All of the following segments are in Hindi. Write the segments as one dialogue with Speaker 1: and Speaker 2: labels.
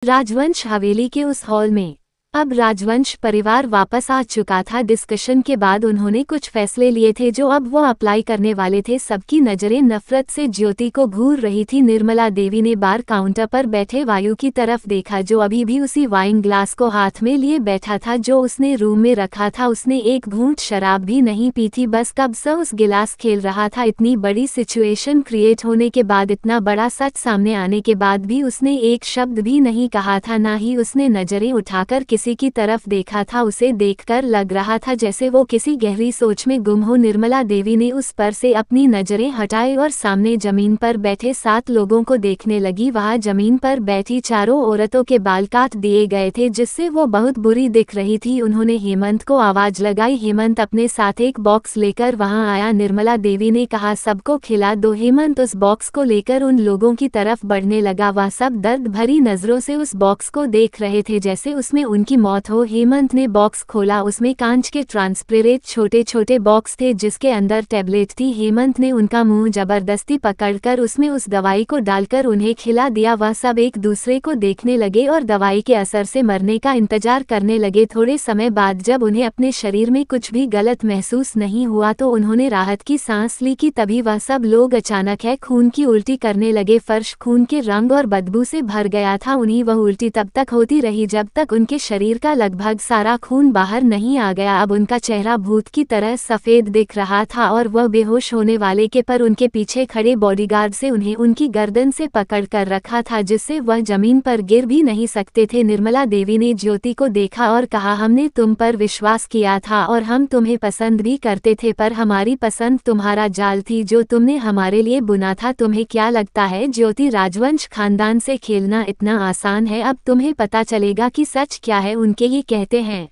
Speaker 1: राजवंश हवेली के उस हॉल में अब राजवंश परिवार वापस आ चुका था। डिस्कशन के बाद उन्होंने कुछ फैसले लिए थे जो अब वो अप्लाई करने वाले थे। सबकी नजरें नफरत से ज्योति को घूर रही थी। निर्मला देवी ने बार काउंटर पर बैठे वायु की तरफ देखा, जो अभी भी उसी वाइन ग्लास को हाथ में लिए बैठा था जो उसने रूम में रखा था। उसने एक घूंट शराब भी नहीं पी थी, बस कब से उस गिलास खेल रहा था। इतनी बड़ी सिचुएशन क्रिएट होने के बाद, इतना बड़ा सच सामने आने के बाद भी उसने एक शब्द भी नहीं कहा था, ना ही उसने नजरें उठाकर किसी की तरफ देखा था। उसे देखकर लग रहा था जैसे वो किसी गहरी सोच में गुम हो। निर्मला देवी ने उस पर से अपनी नजरें हटाई और सामने जमीन पर बैठे 7 लोगों को देखने लगी। वहां जमीन पर बैठी चारों औरतों के बाल काट दिए गए थे, जिससे वो बहुत बुरी दिख रही थी। उन्होंने हेमंत को आवाज लगाई। हेमंत अपने साथ एक बॉक्स लेकर वहां आया। निर्मला देवी ने कहा, सबको खिला दो। हेमंत उस बॉक्स को लेकर उन लोगों की तरफ बढ़ने लगा। वह सब दर्द भरी नजरों से उस बॉक्स को देख रहे थे जैसे उसमें उनकी मौत हो। हेमंत ने बॉक्स खोला, उसमें कांच के ट्रांसपेरेंट छोटे छोटे बॉक्स थे जिसके अंदर टैबलेट थी। हेमंत ने उनका मुंह जबरदस्ती पकड़कर उसमें उस दवाई को डालकर उन्हें खिला दिया। वह सब एक दूसरे को देखने लगे और दवाई के असर से मरने का इंतजार करने लगे। थोड़े समय बाद जब उन्हें अपने शरीर में कुछ भी गलत महसूस नहीं हुआ तो उन्होंने राहत की सांस ली कि तभी वह सब लोग अचानक खून की उल्टी करने लगे। फर्श खून के रंग और बदबू से भर गया था। उन्हीं वह उल्टी तब तक होती रही जब तक उनके शरीर का लगभग सारा खून बाहर नहीं आ गया। अब उनका चेहरा भूत की तरह सफेद दिख रहा था और वह बेहोश होने वाले के पर उनके पीछे खड़े बॉडीगार्ड से उन्हें उनकी गर्दन से पकड़ कर रखा था जिससे वह जमीन पर गिर भी नहीं सकते थे। निर्मला देवी ने ज्योति को देखा और कहा, हमने तुम पर विश्वास किया था और हम तुम्हें पसंद भी करते थे, पर हमारी पसंद तुम्हारा जाल थी जो तुमने हमारे लिए बुना था। तुम्हें क्या लगता है ज्योति, राजवंश खानदान से खेलना इतना आसान है? अब तुम्हें पता चलेगा कि सच क्या है। उनके ही कहते हैं।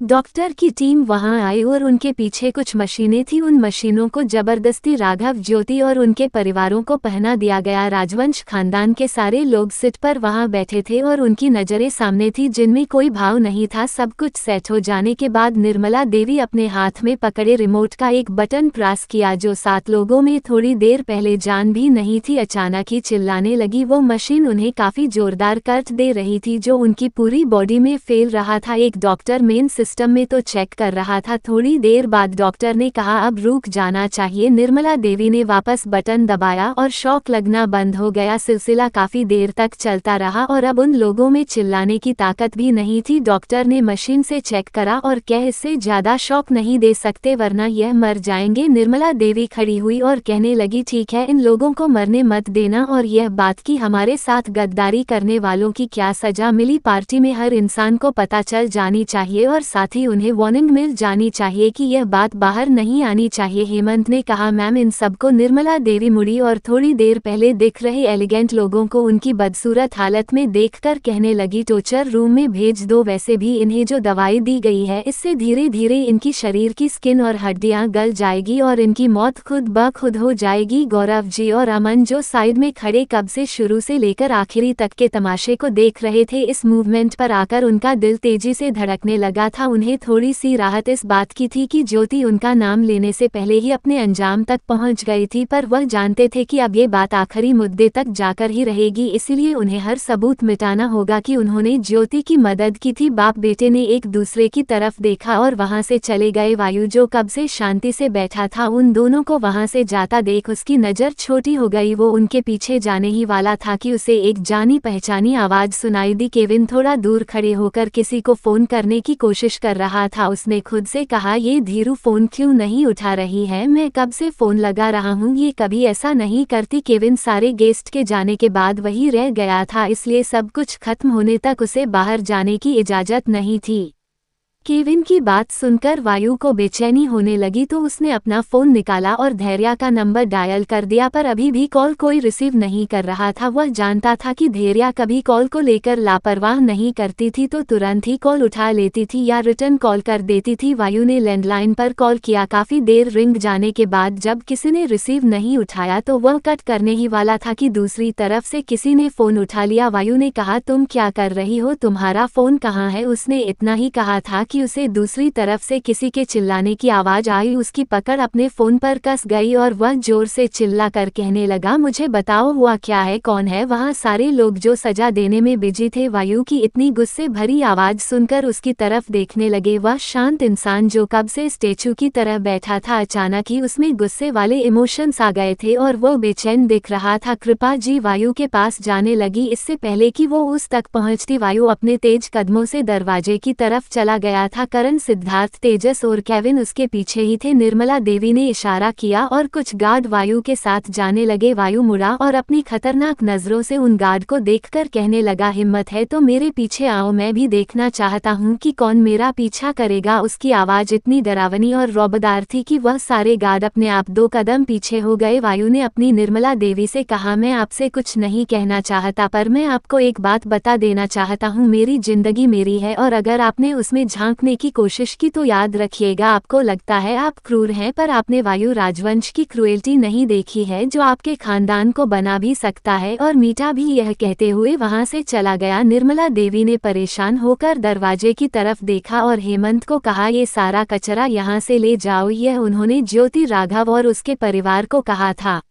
Speaker 1: डॉक्टर की टीम वहां आई और उनके पीछे कुछ मशीनें थीं। उन मशीनों को जबरदस्ती राघव, ज्योति और उनके परिवारों को पहना दिया गया। राजवंश खानदान के सारे लोग सीट पर वहां बैठे थे और उनकी नजरें सामने थी जिनमें कोई भाव नहीं था। सब कुछ सेट हो जाने के बाद निर्मला देवी अपने हाथ में पकड़े रिमोट का एक बटन प्रेस किया जो 7 लोगों में थोड़ी देर पहले जान भी नहीं थी अचानक ही चिल्लाने लगी। वो मशीन उन्हें काफी जोरदार कट दे रही थी जो उनकी पूरी बॉडी में फैल रहा था। एक डॉक्टर मेन सिस्टम में तो चेक कर रहा था। थोड़ी देर बाद डॉक्टर ने कहा, अब रुक जाना चाहिए। निर्मला देवी ने वापस बटन दबाया और शॉक लगना बंद हो गया। सिलसिला काफी देर तक चलता रहा और अब उन लोगों में चिल्लाने की ताकत भी नहीं थी। डॉक्टर ने मशीन से चेक करा और कहा, इससे ज्यादा शॉक नहीं दे सकते वरना यह मर जाएंगे। निर्मला देवी खड़ी हुई और कहने लगी, ठीक है, इन लोगों को मरने मत देना और यह बात कि हमारे साथ गद्दारी करने वालों की क्या सजा मिली, पार्टी में हर इंसान को पता चल जानी चाहिए और साथ ही उन्हें वार्निंग मिल जानी चाहिए कि यह बात बाहर नहीं आनी चाहिए। हेमंत ने कहा, मैम इन सबको। निर्मला देवी मुड़ी और थोड़ी देर पहले दिख रहे एलिगेंट लोगों को उनकी बदसूरत हालत में देखकर कहने लगी, टॉर्चर रूम में भेज दो। वैसे भी इन्हें जो दवाई दी गई है इससे धीरे धीरे इनकी शरीर की स्किन और हड्डियां गल जाएगी और इनकी मौत खुद ब खुद हो जाएगी। गौरव जी और अमन जो साइड में खड़े कब से शुरू से लेकर आखिरी तक के तमाशे को देख रहे थे, इस मूवमेंट पर आकर उनका दिल तेजी से धड़कने लगा था। उन्हें थोड़ी सी राहत इस बात की थी कि ज्योति उनका नाम लेने से पहले ही अपने अंजाम तक पहुंच गई थी, पर वह जानते थे कि अब ये बात आखिरी मुद्दे तक जाकर ही रहेगी, इसीलिए उन्हें हर सबूत मिटाना होगा कि उन्होंने ज्योति की मदद की थी। बाप बेटे ने एक दूसरे की तरफ देखा और वहां से चले गए। वायु जो कब से शांति से बैठा था, उन दोनों को वहां से जाता देख उसकी नजर छोटी हो गई। वो उनके पीछे जाने ही वाला था कि उसे एक जानी पहचानी आवाज सुनाई दी। केविन थोड़ा दूर खड़े होकर किसी को फोन करने की कोशिश कर रहा था। उसने खुद से कहा, ये धीरू फोन क्यों नहीं उठा रही है? मैं कब से फोन लगा रहा हूँ, ये कभी ऐसा नहीं करती। केविन सारे गेस्ट के जाने के बाद वही रह गया था, इसलिए सब कुछ खत्म होने तक उसे बाहर जाने की इजाजत नहीं थी। केविन की बात सुनकर वायु को बेचैनी होने लगी तो उसने अपना फोन निकाला और धैर्या का नंबर डायल कर दिया, पर अभी भी कॉल कोई रिसीव नहीं कर रहा था। वह जानता था कि धैर्या कभी कॉल को लेकर लापरवाह नहीं करती थी, तो तुरंत ही कॉल उठा लेती थी या रिटर्न कॉल कर देती थी। वायु ने लैंडलाइन पर कॉल किया। काफी देर रिंग जाने के बाद जब किसी ने रिसीव नहीं उठाया तो वह कट करने ही वाला था कि दूसरी तरफ से किसी ने फोन उठा लिया। वायु ने कहा, तुम क्या कर रही हो, तुम्हारा फोन कहाँ है? उसने इतना ही कहा था कि उसे दूसरी तरफ से किसी के चिल्लाने की आवाज़ आई। उसकी पकड़ अपने फ़ोन पर कस गई और वह ज़ोर से चिल्लाकर कहने लगा, मुझे बताओ हुआ क्या है, कौन है वहाँ। सारे लोग जो सजा देने में बिजी थे वायु की इतनी गुस्से भरी आवाज़ सुनकर उसकी तरफ देखने लगे। वह शांत इंसान जो कब से स्टैचू की तरह बैठा था, अचानक ही उसमें गुस्से वाले इमोशंस आ गए थे और वो बेचैन दिख रहा था। कृपा जी वायु के पास जाने लगी। इससे पहले कि वो उस तक पहुंचती वायु अपने तेज कदमों से दरवाजे की तरफ चला गया था। करण, सिद्धार्थ, तेजस और केविन उसके पीछे ही थे। निर्मला देवी ने इशारा किया और कुछ गार्ड वायु के साथ जाने लगे। वायु मुड़ा और अपनी खतरनाक नजरों से उन गार्ड को देखकर कहने लगा, हिम्मत है तो मेरे पीछे आओ, मैं भी देखना चाहता हूँ कि कौन मेरा पीछा करेगा। उसकी आवाज इतनी डरावनी और रौबदार थी कि वह सारे गार्ड अपने आप 2 कदम पीछे हो गए। वायु ने अपनी निर्मला देवी से कहा, मैं आपसे कुछ नहीं कहना चाहता, पर मैं आपको एक बात बता देना चाहता हूँ। मेरी जिंदगी मेरी है और अगर आपने उसमें झांकने की कोशिश की तो याद रखिएगा, आपको लगता है आप क्रूर हैं, पर आपने वायु राजवंश की क्रूएल्टी नहीं देखी है जो आपके खानदान को बना भी सकता है। और मीठा भी यह कहते हुए वहां से चला गया। निर्मला देवी ने परेशान होकर दरवाजे की तरफ देखा और हेमंत को कहा, ये सारा कचरा यहाँ से ले जाओ। यह उन्होंने ज्योति राघव और उसके परिवार को कहा था।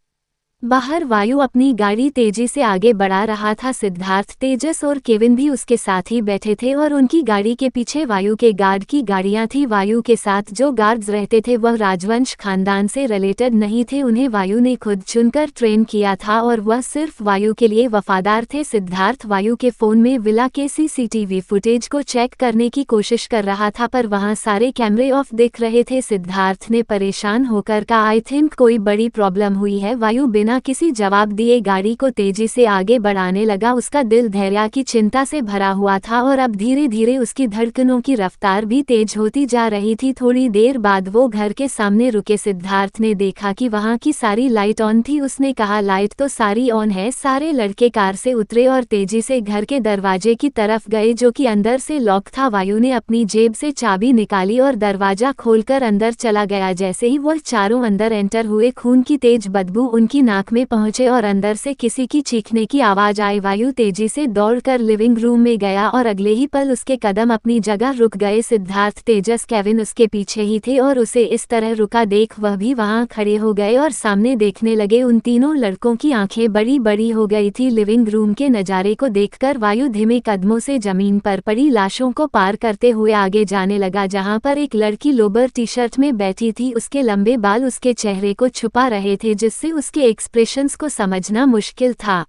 Speaker 1: बाहर वायु अपनी गाड़ी तेजी से आगे बढ़ा रहा था। सिद्धार्थ, तेजस और केविन भी उसके साथ ही बैठे थे और उनकी गाड़ी के पीछे वायु के गार्ड की गाड़ियां थी। वायु के साथ जो गार्ड्स रहते थे वह राजवंश खानदान से रिलेटेड नहीं थे, उन्हें वायु ने खुद चुनकर ट्रेन किया था और वह सिर्फ वायु के लिए वफादार थे। सिद्धार्थ वायु के फोन में विला के सीसीटीवी फुटेज को चेक करने की कोशिश कर रहा था, पर वहां सारे कैमरे ऑफ दिख रहे थे। सिद्धार्थ ने परेशान होकर कहा, आई थिंक कोई बड़ी प्रॉब्लम हुई है। वायु बिना किसी जवाब दिए गाड़ी को तेजी से आगे बढ़ाने लगा। उसका दिल धैर्य की चिंता से भरा हुआ था और अब धीरे धीरे उसकी धड़कनों की रफ्तार भी तेज होती जा रही थी। थोड़ी देर बाद वो घर के सामने रुके। सिद्धार्थ ने देखा कि वहां की सारी लाइट ऑन थी। उसने कहा, लाइट तो सारी ऑन है। सारे लड़के कार से उतरे और तेजी से घर के दरवाजे की तरफ गए जो कि अंदर से लॉक था। वायु ने अपनी जेब से चाबी निकाली और दरवाजा खोलकर अंदर चला गया। जैसे ही वह चारों अंदर एंटर हुए, खून की तेज बदबू उनकी नाक में पहुंचे और अंदर से किसी की चीखने की आवाज आई। वायु तेजी से दौड़कर लिविंग रूम में गया और अगले ही पल उसके कदम अपनी जगह रुक गए। सिद्धार्थ, तेजस, केविन उसके पीछे ही थे और उसे इस तरह रुका देख वह भी वहां खड़े हो गए और सामने देखने लगे। उन तीनों लड़कों की आंखें बड़ी बड़ी हो गई थी। लिविंग रूम के नजारे को देखकर वायु धीमे कदमों से जमीन पर पड़ी लाशों को पार करते हुए आगे जाने लगा। जहां पर एक लड़की लोबर टी शर्ट में बैठी थी, उसके लंबे बाल उसके चेहरे को छुपा रहे थे जिससे उसके एक्सप्रेशंस को समझना मुश्किल था।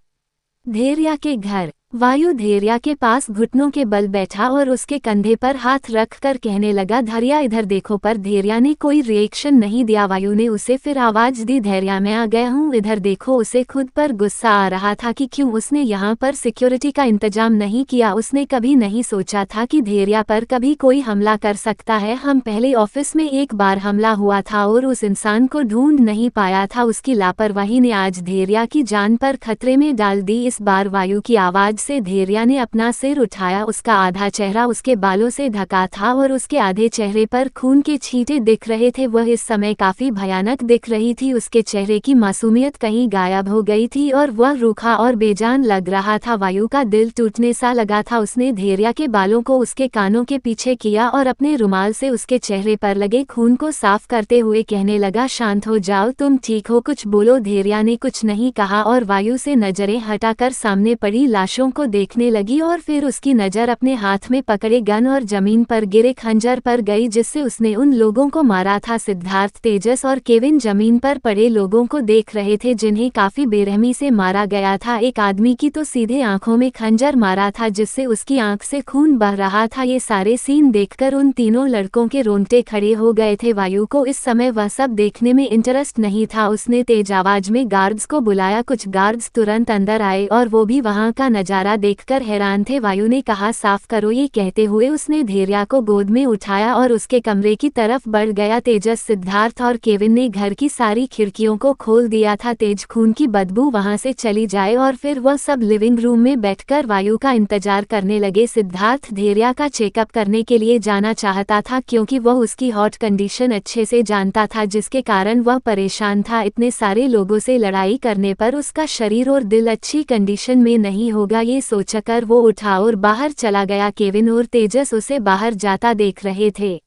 Speaker 1: धैर्य के घर। वायु धैर्य के पास घुटनों के बल बैठा और उसके कंधे पर हाथ रखकर कहने लगा, धैर्य इधर देखो। पर धैर्य ने कोई रिएक्शन नहीं दिया। वायु ने उसे फिर आवाज दी, धैर्य मैं आ गया हूँ, इधर देखो। उसे खुद पर गुस्सा आ रहा था कि क्यों उसने यहाँ पर सिक्योरिटी का इंतजाम नहीं किया। उसने कभी नहीं सोचा था कि धैर्य पर कभी कोई हमला कर सकता है। हम पहले ऑफिस में एक बार हमला हुआ था और उस इंसान को ढूंढ नहीं पाया था। उसकी लापरवाही ने आज धैर्य की जान पर खतरे में डाल दी। इस बार वायु की आवाज से धैर्य ने अपना सिर उठाया। उसका आधा चेहरा उसके बालों से ढका था और उसके आधे चेहरे पर खून के छींटे दिख रहे थे। वह इस समय काफी भयानक दिख रही थी। उसके चेहरे की मासूमियत कहीं गायब हो गई थी और वह रूखा और बेजान लग रहा था। वायु का दिल टूटने सा लगा था। उसने धैर्य के बालों को उसके कानों के पीछे किया और अपने रुमाल से उसके चेहरे पर लगे खून को साफ करते हुए कहने लगा, शांत हो जाओ, तुम ठीक हो, कुछ बोलो। धैर्य ने कुछ नहीं कहा और वायु से नजरें हटाकर सामने पड़ी लाशों को देखने लगी और फिर उसकी नज़र अपने हाथ में पकड़े गन और जमीन पर गिरे खंजर पर गई जिससे उसने उन लोगों को मारा था। सिद्धार्थ, तेजस और केविन जमीन पर पड़े लोगों को देख रहे थे जिन्हें काफी बेरहमी से मारा गया था। एक आदमी की तो सीधे आंखों में खंजर मारा था जिससे उसकी आंख से खून बह रहा था। ये सारे सीन देखकर उन तीनों लड़कों के रोंगटे खड़े हो गए थे। वायु को इस समय वह सब देखने में इंटरेस्ट नहीं था। उसने तेज आवाज में गार्ड्स को बुलाया। कुछ गार्ड्स तुरंत अंदर आए और वो भी वहां का नजारा देखकर हैरान थे। वायु ने कहा, साफ करो। ये कहते हुए उसने धैर्य को गोद में उठाया और उसके कमरे की तरफ बढ़ गया। तेजस, सिद्धार्थ और केविन ने घर की सारी खिड़कियों को खोल दिया था तेज खून की बदबू वहां से चली जाए और फिर वह सब लिविंग रूम में बैठकर वायु का इंतजार करने लगे। सिद्धार्थ धैर्य का चेकअप करने के लिए जाना चाहता था क्योंकि वह उसकी हॉट कंडीशन अच्छे से जानता था जिसके कारण वह परेशान था। इतने सारे लोगों से लड़ाई करने पर उसका शरीर और दिल अच्छी कंडीशन में नहीं होगा, ये सोचकर वो उठा और बाहर चला गया। केविन और तेजस उसे बाहर जाता देख रहे थे।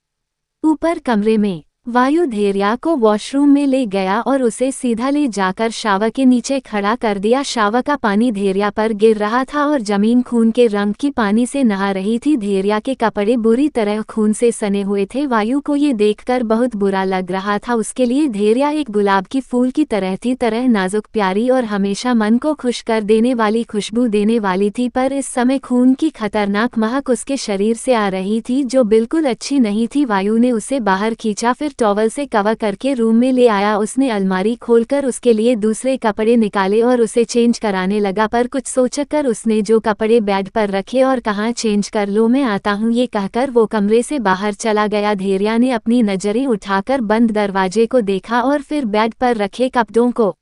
Speaker 1: ऊपर कमरे में वायु धैर्या को वॉशरूम में ले गया और उसे सीधा ले जाकर शावर के नीचे खड़ा कर दिया। शावर का पानी धैर्या पर गिर रहा था और जमीन खून के रंग की पानी से नहा रही थी। धैर्या के कपड़े बुरी तरह खून से सने हुए थे। वायु को ये देखकर बहुत बुरा लग रहा था। उसके लिए धैर्या एक गुलाब की फूल की तरह थी, तरह नाजुक, प्यारी और हमेशा मन को खुश कर देने वाली, खुशबू देने वाली थी। पर इस समय खून की खतरनाक महक उसके शरीर से आ रही थी जो बिल्कुल अच्छी नहीं थी। वायु ने उसे बाहर खींचा, फिर टॉवल से कवर करके रूम में ले आया। उसने अलमारी खोलकर उसके लिए दूसरे कपड़े निकाले और उसे चेंज कराने लगा। पर कुछ सोचकर उसने जो कपड़े बेड पर रखे और कहा, चेंज कर लो, मैं आता हूँ। ये कहकर वो कमरे से बाहर चला गया। धैर्या ने अपनी नजरें उठाकर बंद दरवाजे को देखा और फिर बेड पर रखे कपड़ों को।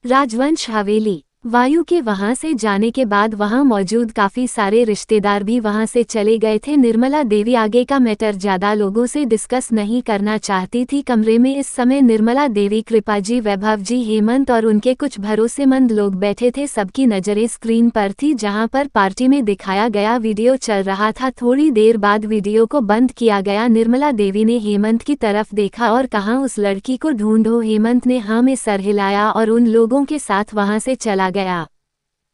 Speaker 1: राजवंश हवेली। वायु के वहां से जाने के बाद वहां मौजूद काफी सारे रिश्तेदार भी वहां से चले गए थे। निर्मला देवी आगे का मैटर ज्यादा लोगों से डिस्कस नहीं करना चाहती थी। कमरे में इस समय निर्मला देवी, कृपा जी, वैभव जी, हेमंत और उनके कुछ भरोसेमंद लोग बैठे थे। सबकी नजरें स्क्रीन पर थी जहां पर पार्टी में दिखाया गया वीडियो चल रहा था। थोड़ी देर बाद वीडियो को बंद किया गया। निर्मला देवी ने हेमंत की तरफ देखा और कहा, उस लड़की को ढूंढो। हेमंत ने हाँ में सर हिलाया और उन लोगों के साथ वहां से चला गया।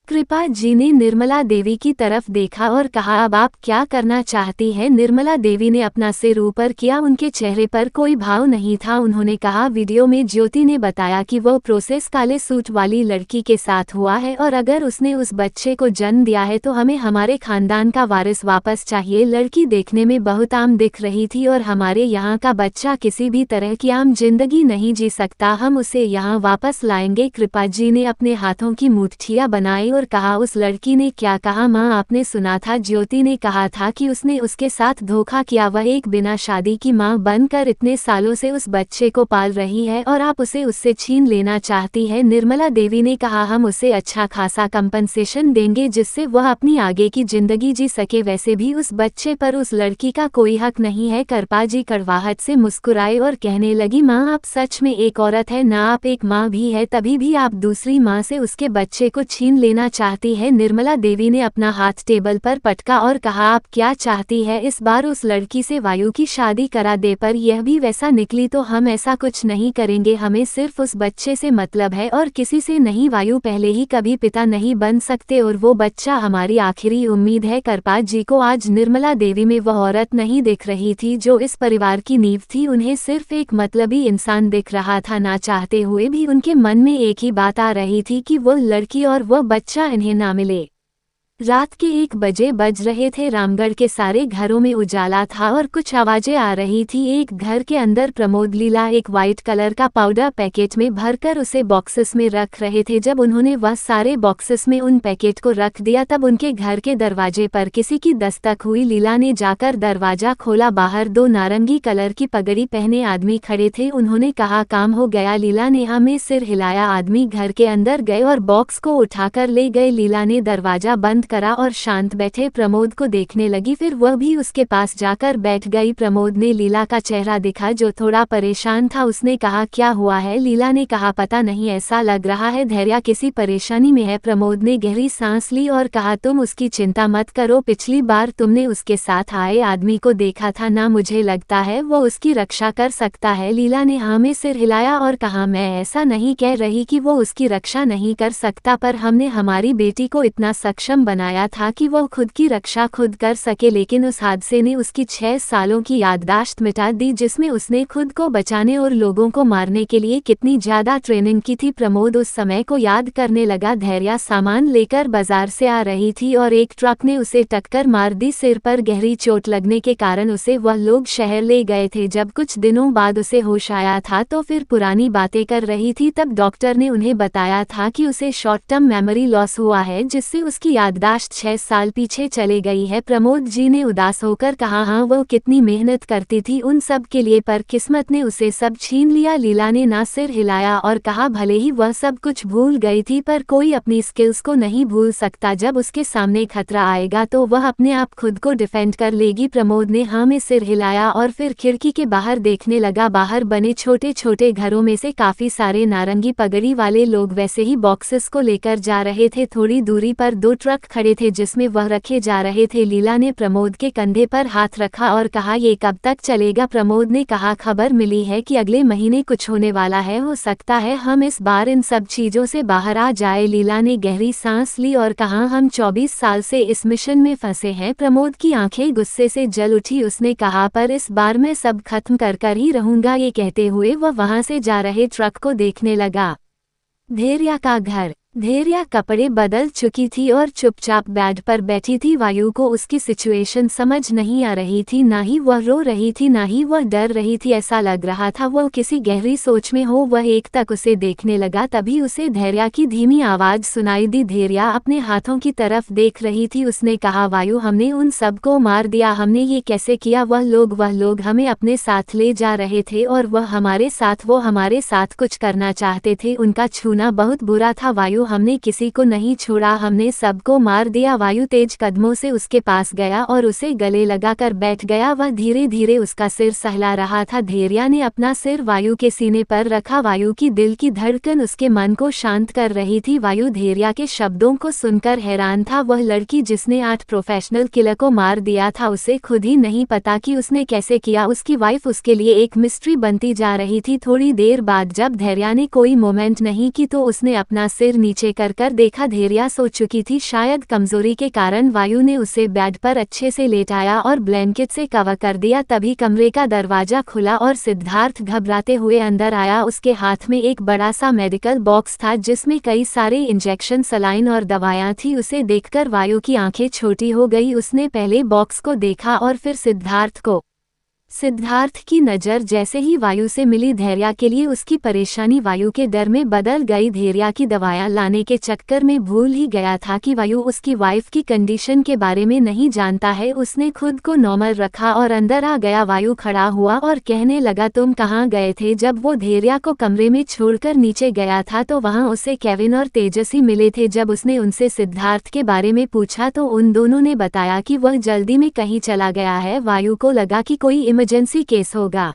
Speaker 1: कृपा जी ने निर्मला देवी की तरफ देखा और कहा, अब आप क्या करना चाहती हैं? निर्मला देवी ने अपना सिर ऊपर किया। उनके चेहरे पर कोई भाव नहीं था। उन्होंने कहा, वीडियो में ज्योति ने बताया कि वो प्रोसेस काले सूट वाली लड़की के साथ हुआ है और अगर उसने उस बच्चे को जन्म दिया है तो हमें हमारे खानदान का वारिस वापस चाहिए। लड़की देखने में बहुत आम दिख रही थी और हमारे यहाँ का बच्चा किसी भी तरह की आम जिंदगी नहीं जी सकता। हम उसे यहाँ वापस लाएंगे। कृपा जी ने अपने हाथों की मुट्ठियां बनाई और कहा, उस लड़की ने क्या कहा? माँ, आपने सुना था, ज्योति ने कहा था कि उसने उसके साथ धोखा किया। वह एक बिना शादी की माँ बनकर इतने सालों से उस बच्चे को पाल रही है और आप उसे उससे छीन लेना चाहती है। निर्मला देवी ने कहा, हम उसे अच्छा खासा कंपनसेशन देंगे जिससे वह अपनी आगे की जिंदगी जी सके। वैसे भी उस बच्चे पर उस लड़की का कोई हक नहीं है। कृपा जी कड़वाहट से मुस्कुराए और कहने लगी, माँ, आप सच में एक औरत है ना, आप एक माँ भी है, तभी भी आप दूसरी माँ से उसके बच्चे को छीन लेना चाहती है। निर्मला देवी ने अपना हाथ टेबल पर पटका और कहा, आप क्या चाहती है? इस बार उस लड़की से वायु की शादी करा दे, पर यह भी वैसा निकली तो हम ऐसा कुछ नहीं करेंगे। हमें सिर्फ उस बच्चे से मतलब है और किसी से नहीं। वायु पहले ही कभी पिता नहीं बन सकते और वो बच्चा हमारी आखिरी उम्मीद है। कृपा जी को आज निर्मला देवी में वह औरत नहीं दिख रही थी जो इस परिवार की नींव थी। उन्हें सिर्फ एक मतलबी इंसान दिख रहा था। ना चाहते हुए भी उनके मन में एक ही बात आ रही थी कि वो लड़की और वो बच्चा इन्हें ना मिले। रात के 1 बजे बज रहे थे। रामगढ़ के सारे घरों में उजाला था और कुछ आवाजें आ रही थी। एक घर के अंदर प्रमोद लीला एक वाइट कलर का पाउडर पैकेट में भरकर उसे बॉक्सेस में रख रहे थे। जब उन्होंने वह सारे बॉक्सेस में उन पैकेट को रख दिया तब उनके घर के दरवाजे पर किसी की दस्तक हुई। लीला ने जाकर दरवाजा खोला। बाहर 2 नारंगी कलर की पगड़ी पहने आदमी खड़े थे। उन्होंने कहा, काम हो गया? लीला ने हाँ में सिर हिलाया। आदमी घर के अंदर गए और बॉक्स को उठाकर ले गए। लीला ने दरवाजा बंद करा और शांत बैठे प्रमोद को देखने लगी। फिर वह भी उसके पास जाकर बैठ गई। प्रमोद ने लीला का चेहरा देखा जो थोड़ा परेशान था। उसने कहा, क्या हुआ है? लीला ने कहा, पता नहीं, ऐसा लग रहा है धैर्या किसी परेशानी में है। प्रमोद ने गहरी सांस ली और कहा, तुम उसकी चिंता मत करो। पिछली बार तुमने उसके साथ आए आदमी को देखा था ना? मुझे लगता है वो उसकी रक्षा कर सकता है। लीला ने हाँ में सिर हिलाया और कहा, मैं ऐसा नहीं कह रही कि वो उसकी रक्षा नहीं कर सकता, पर हमने हमारी बेटी को इतना सक्षम बनाया था कि वो खुद की रक्षा खुद कर सके। लेकिन उस हादसे ने उसकी 6 सालों की याददाश्त मिटा दी जिसमें उसने खुद को बचाने और लोगों को मारने के लिए कितनी ज्यादा ट्रेनिंग की थी। प्रमोद उस समय को याद करने लगा। धैर्या सामान लेकर बाजार से आ रही थी और एक ट्रक ने उसे टक्कर मार दी। सिर पर गहरी चोट लगने के कारण उसे वह लोग शहर ले गए थे। जब कुछ दिनों बाद उसे होश आया था तो फिर पुरानी बातें कर रही थी। तब डॉक्टर ने उन्हें बताया था कि उसे शॉर्ट टर्म मेमोरी लॉस हुआ है जिससे उसकी याददाश्त 6 साल पीछे चले गई है। प्रमोद जी ने उदास होकर कहा, हाँ, वो कितनी मेहनत करती थी उन सब के लिए, पर किस्मत ने उसे सब छीन लिया। लीला ने ना सिर हिलाया और कहा, भले ही वह सब कुछ भूल गई थी पर कोई अपनी स्किल्स को नहीं भूल सकता। जब उसके सामने खतरा आएगा तो वह अपने आप खुद को डिफेंड कर लेगी। प्रमोद ने हाँ में सिर हिलाया और फिर खिड़की के बाहर देखने लगा। बाहर बने छोटे छोटे घरों में से काफी सारे नारंगी पगड़ी वाले लोग वैसे ही बॉक्सेस को लेकर जा रहे थे। थोड़ी दूरी पर 2 ट्रक खड़े थे जिसमें वह रखे जा रहे थे। लीला ने प्रमोद के कंधे पर हाथ रखा और कहा, ये कब तक चलेगा? प्रमोद ने कहा, खबर मिली है कि अगले महीने कुछ होने वाला है, हो सकता है हम इस बार इन सब चीजों से बाहर आ जाए। लीला ने गहरी सांस ली और कहा, हम 24 साल से इस मिशन में फंसे हैं। प्रमोद की आंखें गुस्से से जल उठी। उसने कहा, पर इस बार मैं सब खत्म कर ही रहूंगा। ये कहते हुए वह वहां से जा रहे ट्रक को देखने लगा। धैर्या का घर। धैर्या कपड़े बदल चुकी थी और चुपचाप बेड पर बैठी थी। वायु को उसकी सिचुएशन समझ नहीं आ रही थी, ना ही वह रो रही थी ना ही वह डर रही थी। ऐसा लग रहा था वह किसी गहरी सोच में हो। वह एक तक उसे देखने लगा, तभी उसे धैर्या की धीमी आवाज सुनाई दी। धैर्या अपने हाथों की तरफ देख रही थी। उसने कहा, वायु हमने उन सबको मार दिया। हमने ये कैसे किया? वह लोग हमें अपने साथ ले जा रहे थे और वो हमारे साथ कुछ करना चाहते थे। उनका छूना बहुत बुरा था। वायु हमने किसी को नहीं छोड़ा, हमने सबको मार दिया। वायु तेज कदमों से उसके पास गया और उसे गले लगाकर बैठ गया। वह धीरे धीरे उसका सिर सहला रहा था। धैर्या ने अपना सिर वायु के सीने पर रखा। वायु की दिल की धड़कन उसके मन को शांत कर रही थी। वायु धैर्या के शब्दों को सुनकर हैरान था। वह लड़की जिसने 8 प्रोफेशनल किलर को मार दिया था, उसे खुद ही नहीं पता कि उसने कैसे किया। उसकी वाइफ उसके लिए एक मिस्ट्री बनती जा रही थी। थोड़ी देर बाद जब धैर्या ने कोई मूवमेंट नहीं की तो उसने अपना सिर नीचे कर देखा। धैर्या सो चुकी थी। शायद कमजोरी के कारण वायु ने उसे बेड पर अच्छे से लेटाया और ब्लैंकेट से कवर कर दिया। तभी कमरे का दरवाजा खुला और सिद्धार्थ घबराते हुए अंदर आया। उसके हाथ में एक बड़ा सा मेडिकल बॉक्स था जिसमें कई सारे इंजेक्शन, सलाइन और दवाएं थी। उसे देखकर वायु की आंखें छोटी हो गई। उसने पहले बॉक्स को देखा और फिर सिद्धार्थ को। सिद्धार्थ की नज़र जैसे ही वायु से मिली, धैर्या के लिए उसकी परेशानी वायु के डर में बदल गई। धैर्या की दवाएं लाने के चक्कर में भूल ही गया था कि वायु उसकी वाइफ की कंडीशन के बारे में नहीं जानता है। उसने खुद को नॉर्मल रखा और अंदर आ गया। वायु खड़ा हुआ और कहने लगा, तुम कहाँ गए थे? जब वो धैर्या को कमरे में छोड़कर नीचे गया था तो वहाँ उसे केविन और तेजस्वी मिले थे। जब उसने उनसे सिद्धार्थ के बारे में पूछा तो उन दोनों ने बताया कि वह जल्दी में कहीं चला गया है। वायु को लगा कि कोई इमरजेंसी केस होगा।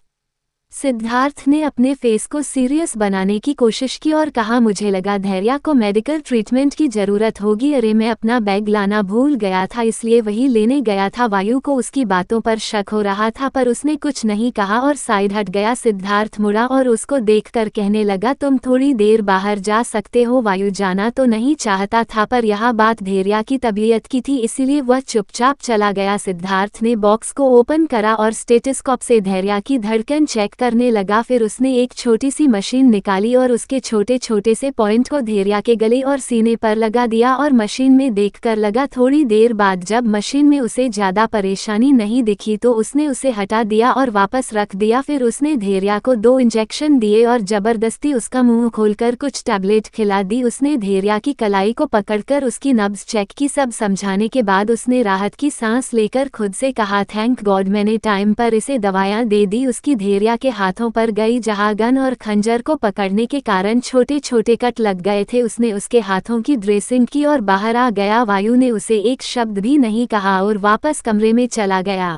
Speaker 1: सिद्धार्थ ने अपने फेस को सीरियस बनाने की कोशिश की और कहा, मुझे लगा धैर्या को मेडिकल ट्रीटमेंट की जरूरत होगी। अरे मैं अपना बैग लाना भूल गया था, इसलिए वही लेने गया था। वायु को उसकी बातों पर शक हो रहा था पर उसने कुछ नहीं कहा और साइड हट गया। सिद्धार्थ मुड़ा और उसको देखकर कहने लगा, तुम थोड़ी देर बाहर जा सकते हो। वायु जाना तो नहीं चाहता था पर यह बात धैर्या की तबीयत की थी, इसलिए वह चुपचाप चला गया। सिद्धार्थ ने बॉक्स को ओपन करा और स्टेथोस्कोप से धैर्या की धड़कन चेक करने लगा। फिर उसने एक छोटी सी मशीन निकाली और उसके छोटे छोटे से पॉइंट को धैर्या के गले और सीने पर लगा दिया और मशीन में देखकर लगा। थोड़ी देर बाद जब मशीन में उसे ज्यादा परेशानी नहीं दिखी तो उसने उसे हटा दिया और वापस रख दिया। फिर उसने धैर्या को 2 इंजेक्शन दिए और जबरदस्ती उसका मुंह खोलकर कुछ टैबलेट खिला दी। उसने धैर्या की कलाई को पकड़कर उसकी नब्ज चेक की। सब समझाने के बाद उसने राहत की सांस लेकर खुद से कहा, थैंक गॉड मैंने टाइम पर इसे दवाएं दे दी। उसकी धैर्या के हाथों पर गई जहां गन और खंजर को पकड़ने के कारण छोटे छोटे कट लग गए थे। उसने उसके हाथों की ड्रेसिंग की और बाहर आ गया। वायु ने उसे एक शब्द भी नहीं कहा और वापस कमरे में चला गया।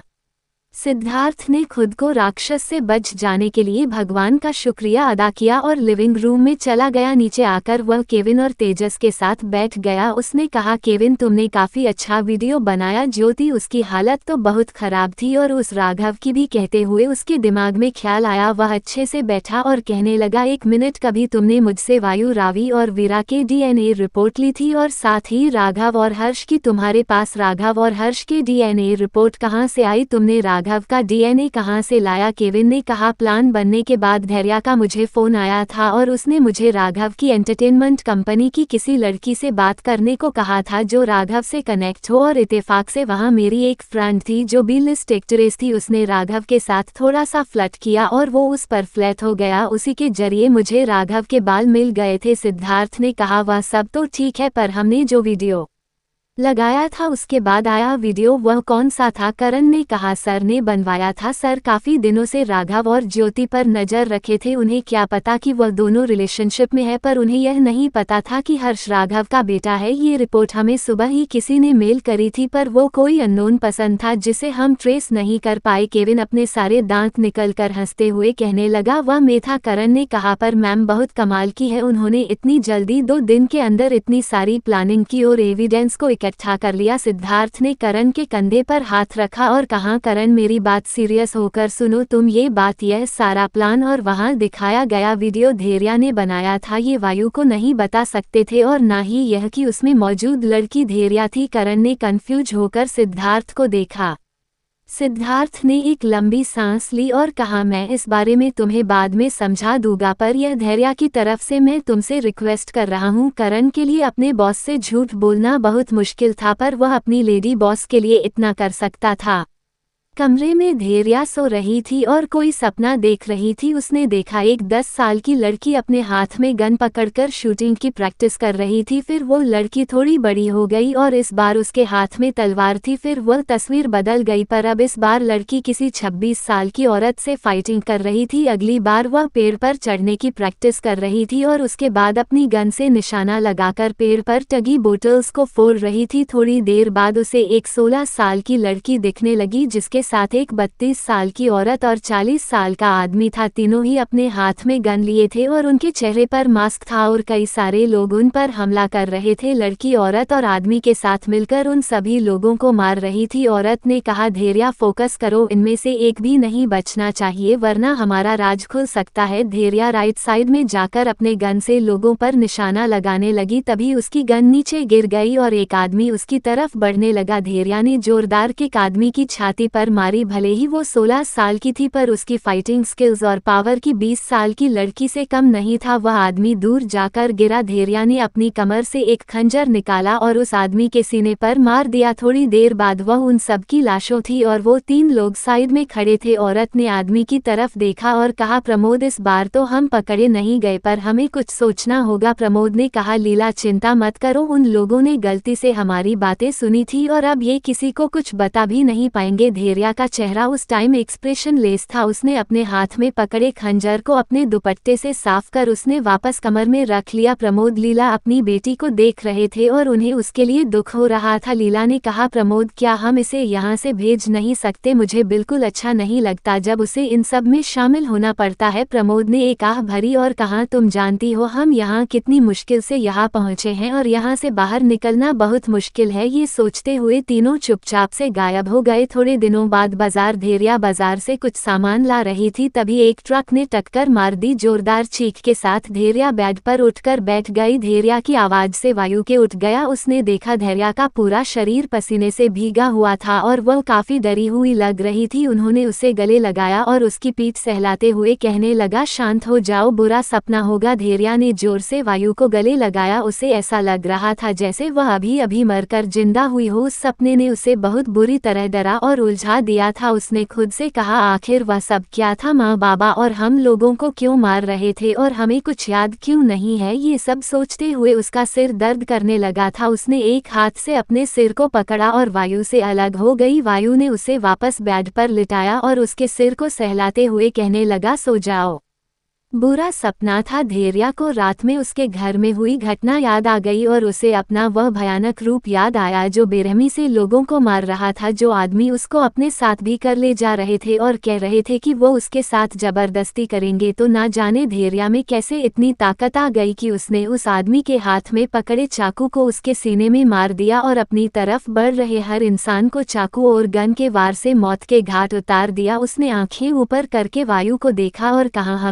Speaker 1: सिद्धार्थ ने खुद को राक्षस से बच जाने के लिए भगवान का शुक्रिया अदा किया और लिविंग रूम में चला गया। नीचे आकर वह केविन और तेजस के साथ बैठ गया। उसने कहा, केविन तुमने काफी अच्छा वीडियो बनाया। ज्योति उसकी हालत तो बहुत खराब थी और उस राघव की भी। कहते हुए उसके दिमाग में ख्याल आया। वह अच्छे से बैठा और कहने लगा, एक मिनट, कभी तुमने मुझसे वायु, रावी और वीरा के DNA रिपोर्ट ली थी और साथ ही राघव और हर्ष की? तुम्हारे पास राघव और हर्ष के DNA रिपोर्ट कहाँ से आई? तुमने राघव का DNA कहां से लाया? केविन ने कहा, प्लान बनने के बाद धैर्या का मुझे फोन आया था और उसने मुझे राघव की एंटरटेनमेंट कंपनी की किसी लड़की से बात करने को कहा था जो राघव से कनेक्ट हो और इत्तेफाक से वहां मेरी एक फ्रेंड थी जो बी लिस्ट एक्ट्रेस थी। उसने राघव के साथ थोड़ा सा फ्लर्ट किया और वो उस पर फ्लैट हो गया। उसी के जरिए मुझे राघव के बाल मिल गए थे। सिद्धार्थ ने कहा, वह सब तो ठीक है पर हमने जो वीडियो लगाया था उसके बाद आया वीडियो, वह कौन सा था? करण ने कहा, सर ने बनवाया था। सर काफी दिनों से राघव और ज्योति पर नजर रखे थे। उन्हें क्या पता कि वह दोनों रिलेशनशिप में है, पर उन्हें यह नहीं पता था कि हर्ष राघव का बेटा है। ये रिपोर्ट हमें सुबह ही किसी ने मेल करी थी पर वो कोई अननोन पसंद था जिसे हम ट्रेस नहीं कर पाए। केविन अपने सारे दांत निकल कर हंसते हुए कहने लगा, वह मैं था। करण ने कहा, पर मैम बहुत कमाल की है, उन्होंने इतनी जल्दी 2 दिन के अंदर इतनी सारी प्लानिंग की और एविडेंस को इकट्ठा कर लिया। सिद्धार्थ ने करण के कंधे पर हाथ रखा और कहा, करण मेरी बात सीरियस होकर सुनो, तुम ये बात, यह सारा प्लान और वहाँ दिखाया गया वीडियो धैर्या ने बनाया था, ये वायु को नहीं बता सकते थे और ना ही यह कि उसमें मौजूद लड़की धैर्या थी। करण ने कंफ्यूज होकर सिद्धार्थ को देखा। सिद्धार्थ ने एक लंबी सांस ली और कहा, मैं इस बारे में तुम्हें बाद में समझा दूंगा, पर यह धैर्या की तरफ से मैं तुमसे रिक्वेस्ट कर रहा हूँ। करण के लिए अपने बॉस से झूठ बोलना बहुत मुश्किल था, पर वह अपनी लेडी बॉस के लिए इतना कर सकता था। कमरे में धैर्या सो रही थी और कोई सपना देख रही थी। उसने देखा एक 10 साल की लड़की अपने हाथ में गन पकड़कर शूटिंग की प्रैक्टिस कर रही थी। फिर वो लड़की थोड़ी बड़ी हो गई और इस बार उसके हाथ में तलवार थी। फिर वह तस्वीर बदल गई, पर अब इस बार लड़की किसी 26 साल की औरत से फाइटिंग कर रही थी। अगली बार वह पेड़ पर चढ़ने की प्रैक्टिस कर रही थी और उसके बाद अपनी गन से निशाना लगाकर पेड़ पर टंगी बोतल्स को फोड़ रही थी। थोड़ी देर बाद उसे एक 16 साल की लड़की दिखने लगी, जिसके साथ एक 32 साल की औरत और 40 साल का आदमी था। तीनों ही अपने हाथ में गन लिए थे और उनके चेहरे पर मास्क था और कई सारे लोग उन पर हमला कर रहे थे। लड़की औरत और आदमी के साथ मिलकर उन सभी लोगों को मार रही थी। औरत ने कहा, धैर्या फोकस करो, इनमें से एक भी नहीं बचना चाहिए वरना हमारा राज खुल सकता है। धैर्या राइट साइड में जाकर अपने गन से लोगों पर निशाना लगाने लगी। तभी उसकी गन नीचे गिर गई और एक आदमी उसकी तरफ बढ़ने लगा। धैर्या ने जोरदार किक आदमी की छाती पर मारी। भले ही वो 16 साल की थी, पर उसकी फाइटिंग स्किल्स और पावर की 20 साल की लड़की से कम नहीं था। वह आदमी दूर जाकर गिरा। धैर्या ने अपनी कमर से एक खंजर निकाला और उस आदमी के सीने पर मार दिया। थोड़ी देर बाद वह उन सब की लाशों थी और वो 3 लोग साइड में खड़े थे। औरत ने आदमी की तरफ देखा और कहा, प्रमोद इस बार तो हम पकड़े नहीं गए, पर हमें कुछ सोचना होगा। प्रमोद ने कहा, लीला चिंता मत करो, उन लोगों ने गलती से हमारी बातें सुनी थी और अब ये किसी को कुछ बता भी नहीं पाएंगे। धैर्या का चेहरा उस टाइम एक्सप्रेशन लेस था। उसने अपने हाथ में पकड़े खंजर को अपने दुपट्टे से साफ कर उसने वापस कमर में रख लिया। प्रमोद लीला अपनी बेटी को देख रहे थे और उन्हें उसके लिए दुख हो रहा था। लीला ने कहा, प्रमोद क्या हम इसे यहाँ से भेज नहीं सकते? मुझे बिल्कुल अच्छा नहीं लगता जब उसे इन सब में शामिल होना पड़ता है। प्रमोद ने एक आह भरी और कहा, तुम जानती हो हम यहाँ कितनी मुश्किल से यहाँ पहुँचे हैं और यहाँ से बाहर निकलना बहुत मुश्किल है। ये सोचते हुए तीनों चुपचाप से गायब हो गए। थोड़े दिनों बाद बाजार, धैर्या बाजार से कुछ सामान ला रही थी, तभी एक ट्रक ने टक्कर मार दी। जोरदार चीख के साथ धैर्या बेड पर उठकर बैठ गई। धैर्या की आवाज से वायु के उठ गया। उसने देखा धैर्या का पूरा शरीर पसीने से भीगा हुआ था और वह काफी डरी हुई लग रही थी। उन्होंने उसे गले लगाया और उसकी पीठ सहलाते हुए कहने लगा, शांत हो जाओ, बुरा सपना होगा। धैर्या ने जोर से वायु को गले लगाया। उसे ऐसा लग रहा था जैसे वह अभी अभी मरकर जिंदा हुई हो। उस सपने ने उसे बहुत बुरी तरह डरा और उलझा दिया था। उसने खुद से कहा, आखिर वह सब क्या था? माँ बाबा और हम लोगों को क्यों मार रहे थे और हमें कुछ याद क्यों नहीं है? ये सब सोचते हुए उसका सिर दर्द करने लगा था। उसने एक हाथ से अपने सिर को पकड़ा और वायु से अलग हो गई। वायु ने उसे वापस बेड पर लिटाया और उसके सिर को सहलाते हुए कहने लगा, सो जाओ। बुरा सपना था। धैर्या को रात में उसके घर में हुई घटना याद आ गई और उसे अपना वह भयानक रूप याद आया जो बेरहमी से लोगों को मार रहा था, जो आदमी उसको अपने साथ भी कर ले जा रहे थे और कह रहे थे कि वो उसके साथ जबरदस्ती करेंगे। तो ना जाने धैर्या में कैसे इतनी ताकत आ गई कि उसने उस आदमी के हाथ में पकड़े चाकू को उसके सीने में मार दिया और अपनी तरफ बढ़ रहे हर इंसान को चाकू और गन के वार से मौत के घाट उतार दिया। उसने आंखें ऊपर करके वायु को देखा और कहा,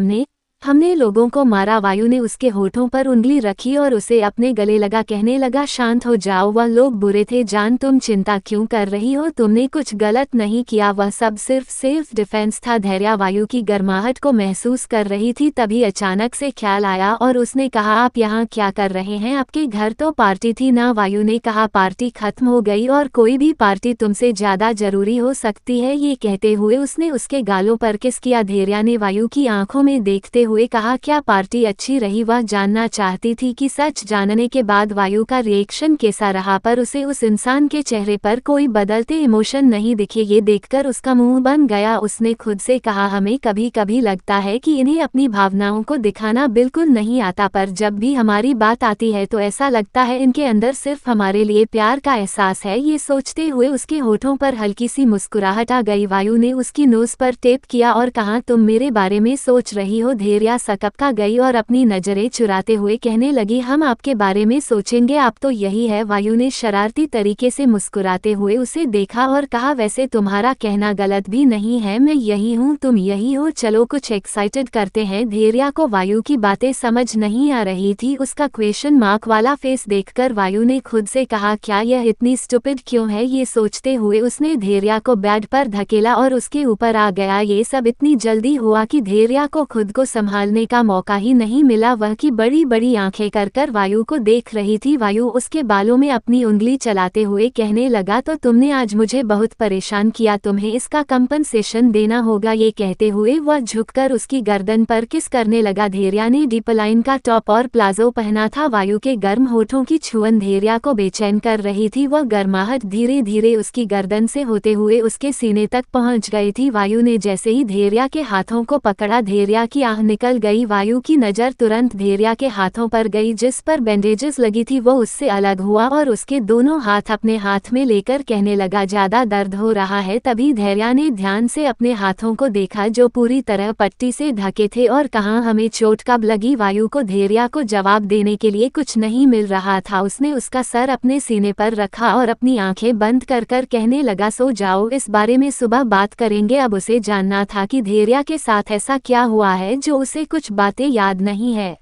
Speaker 1: हमने लोगों को मारा। वायु ने उसके होठों पर उंगली रखी और उसे अपने गले लगा, कहने लगा, शांत हो जाओ, वह लोग बुरे थे। जान, तुम चिंता क्यों कर रही हो? तुमने कुछ गलत नहीं किया, वह सब सिर्फ सेल्फ डिफेंस था। धैर्या वायु की गर्माहट को महसूस कर रही थी। तभी अचानक से ख्याल आया और उसने कहा, आप यहाँ क्या कर रहे हैं? आपके घर तो पार्टी थी ना? वायु ने कहा, पार्टी खत्म हो गई और कोई भी पार्टी तुमसे ज्यादा जरूरी हो सकती है। ये कहते हुए उसने उसके गालों पर किस किया। धैर्या ने वायु की आंखों में देखते हुए कहा, क्या पार्टी अच्छी रही? वह जानना चाहती थी कि सच जानने के बाद वायु का रिएक्शन कैसा रहा, पर उसे उस इंसान के चेहरे पर कोई बदलते इमोशन नहीं दिखे। ये देखकर उसका मुंह बन गया। उसने खुद से कहा, हमें कभी कभी लगता है कि इन्हें अपनी भावनाओं को दिखाना बिल्कुल नहीं आता, पर जब भी हमारी बात आती है तो ऐसा लगता है इनके अंदर सिर्फ हमारे लिए प्यार का एहसास है। ये सोचते हुए उसके होठों पर हल्की सी मुस्कुराहट आ गई। वायु ने उसकी नोज पर टेप किया और कहा, तुम मेरे बारे में सोच रही हो? धैर्य धैर्या सकपका गई और अपनी नजरें चुराते हुए कहने लगी, हम आपके बारे में सोचेंगे, आप तो यही है। वायु ने शरारती तरीके से मुस्कुराते हुए उसे देखा और कहा, वैसे तुम्हारा कहना गलत भी नहीं है, मैं यही हूँ, तुम यही हो, चलो कुछ एक्साइटेड करते हैं। धैर्या को वायु की बातें समझ नहीं आ रही थी। उसका क्वेश्चन मार्क वाला फेस देखकर वायु ने खुद से कहा, क्या यह इतनी स्टूपिड क्यों है। ये सोचते हुए उसने धैर्या को बेड पर धकेला और उसके ऊपर आ गया। ये सब इतनी जल्दी हुआ कि धैर्या को खुद को संभालने का मौका ही नहीं मिला। वह की बड़ी बड़ी आंखें कर वायु को देख रही थी। वायु उसके बालों में अपनी उंगली चलाते हुए कहने लगा, तो तुमने आज मुझे बहुत परेशान किया, तुम्हें इसका कंपनसेशन देना होगा। ये कहते हुए वह झुककर उसकी गर्दन पर किस करने लगा। धैर्या ने डीप लाइन का टॉप और प्लाजो पहना था। वायु के गर्म होठों की छुअन धैर्या को बेचैन कर रही थी। वह गर्माहट धीरे धीरे उसकी गर्दन से होते हुए उसके सीने तक पहुंच गई थी। वायु ने जैसे ही धैर्या के हाथों को पकड़ा, धैर्या की आह निकल गई। वायु की नज़र तुरंत धैर्या के हाथों पर गई जिस पर बैंडेजेस लगी थी। वो उससे अलग हुआ और उसके दोनों हाथ अपने हाथ में लेकर कहने लगा, ज़्यादा दर्द हो रहा है। तभी धैर्या ने ध्यान से अपने हाथों को देखा जो पूरी तरह पट्टी से ढके थे और कहा, हमें चोट कब लगी। वायु को धैर्या को जवाब देने के लिए कुछ नहीं मिल रहा था। उसने उसका सर अपने सीने पर रखा और अपनी आंखें बंद कर कहने लगा, सो जाओ, इस बारे में सुबह बात करेंगे। अब उसे जानना था कि धैर्या के साथ ऐसा क्या हुआ है जो उसे कुछ बातें याद नहीं है।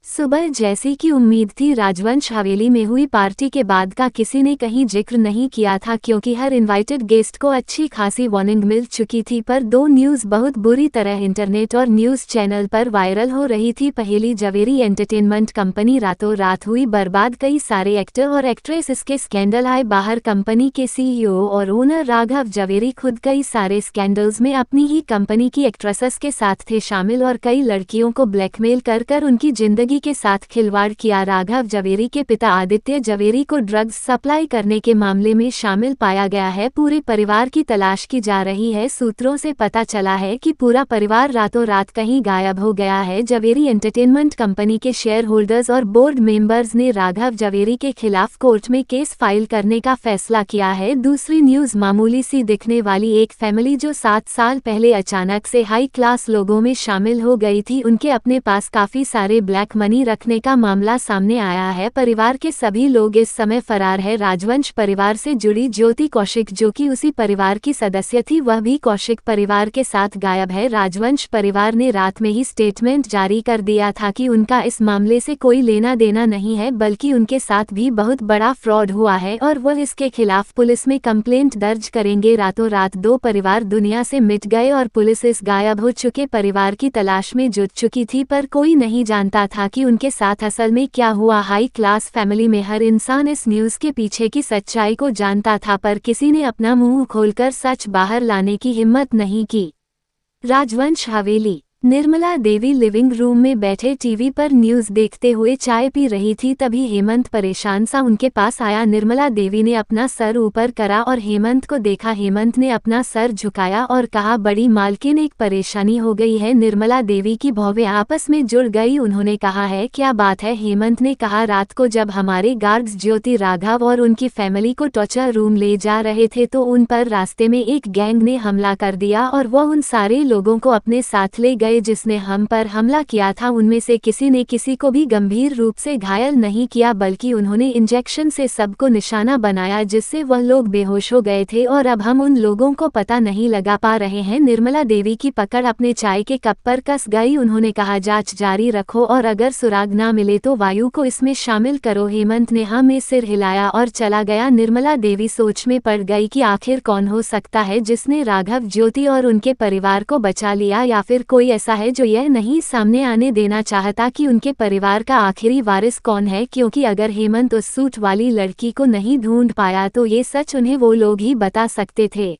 Speaker 1: सुबह जैसी की उम्मीद थी, राजवंश हवेली में हुई पार्टी के बाद का किसी ने कहीं जिक्र नहीं किया था क्योंकि हर इनवाइटेड गेस्ट को अच्छी खासी वार्निंग मिल चुकी थी। पर दो न्यूज़ बहुत बुरी तरह इंटरनेट और न्यूज़ चैनल पर वायरल हो रही थी। पहली, जवेरी एंटरटेनमेंट कंपनी रातों रात हुई बर्बाद, कई सारे एक्टर और एक्ट्रेस इसके स्कैंडल आए बाहर। कंपनी के सीईओ और ओनर राघव जवेरी खुद कई सारे स्कैंडल्स में अपनी ही कंपनी की एक्ट्रेसेस के साथ थे शामिल और कई लड़कियों को ब्लैकमेल कर उनकी जिंदगी के साथ खिलवाड़ किया। राघव जवेरी के पिता आदित्य जवेरी को ड्रग्स सप्लाई करने के मामले में शामिल पाया गया है। पूरे परिवार की तलाश की जा रही है। सूत्रों से पता चला है कि पूरा परिवार रातों रात कहीं गायब हो गया है। जवेरी एंटरटेनमेंट कंपनी के शेयर होल्डर्स और बोर्ड मेंबर्स ने राघव जवेरी के खिलाफ कोर्ट में केस फाइल करने का फैसला किया है। दूसरी न्यूज़, मामूली सी दिखने वाली एक फैमिली जो 7 साल पहले अचानक से हाई क्लास लोगों में शामिल हो गई थी, उनके अपने पास काफी सारे ब्लैक मनी रखने का मामला सामने आया है। परिवार के सभी लोग इस समय फरार है। राजवंश परिवार से जुड़ी ज्योति कौशिक जो कि उसी परिवार की सदस्य थी, वह भी कौशिक परिवार के साथ गायब है। राजवंश परिवार ने रात में ही स्टेटमेंट जारी कर दिया था कि उनका इस मामले से कोई लेना देना नहीं है, बल्कि उनके साथ भी बहुत बड़ा फ्रॉड हुआ है और वह इसके खिलाफ पुलिस में कंप्लेंट दर्ज करेंगे। रातों रात दो परिवार दुनिया से मिट गए और पुलिस इस गायब हो चुके परिवार की तलाश में जुट चुकी थी, पर कोई नहीं जानता था कि उनके साथ असल में क्या हुआ। हाई क्लास फैमिली में हर इंसान इस न्यूज़ के पीछे की सच्चाई को जानता था, पर किसी ने अपना मुंह खोलकर सच बाहर लाने की हिम्मत नहीं की। राजवंश हवेली। निर्मला देवी लिविंग रूम में बैठे टीवी पर न्यूज़ देखते हुए चाय पी रही थी। तभी हेमंत परेशान सा उनके पास आया। निर्मला देवी ने अपना सर ऊपर करा और हेमंत को देखा। हेमंत ने अपना सर झुकाया और कहा, बड़ी मालकिन, एक परेशानी हो गई है। निर्मला देवी की भौवें आपस में जुड़ गई। उन्होंने कहा, है क्या बात है? हेमंत ने कहा, रात को जब हमारे गार्ड्स ज्योति राघव और उनकी फैमिली को टॉर्चर रूम ले जा रहे थे तो उन पर रास्ते में एक गैंग ने हमला कर दिया और वह उन सारे लोगों को अपने साथ ले गए जिसने हम पर हमला किया था। उनमें से किसी ने किसी को भी गंभीर रूप से घायल नहीं किया, बल्कि उन्होंने इंजेक्शन से सबको निशाना बनाया जिससे वह लोग बेहोश हो गए थे और अब हम उन लोगों को पता नहीं लगा पा रहे हैं। निर्मला देवी की पकड़ अपने चाय के कप पर कस गई। उन्होंने कहा, जांच जारी रखो और अगर सुराग ना मिले तो वायु को इसमें शामिल करो। हेमंत ने हाँ में सिर हिलाया और चला गया। निर्मला देवी सोच में पड़ गई कि आखिर कौन हो सकता है जिसने राघव, ज्योति और उनके परिवार को बचा लिया, या फिर कोई ऐसा है जो यह नहीं सामने आने देना चाहता कि उनके परिवार का आखिरी वारिस कौन है, क्योंकि अगर हेमंत उस सूट वाली लड़की को नहीं ढूंढ पाया तो ये सच उन्हें वो लोग ही बता सकते थे।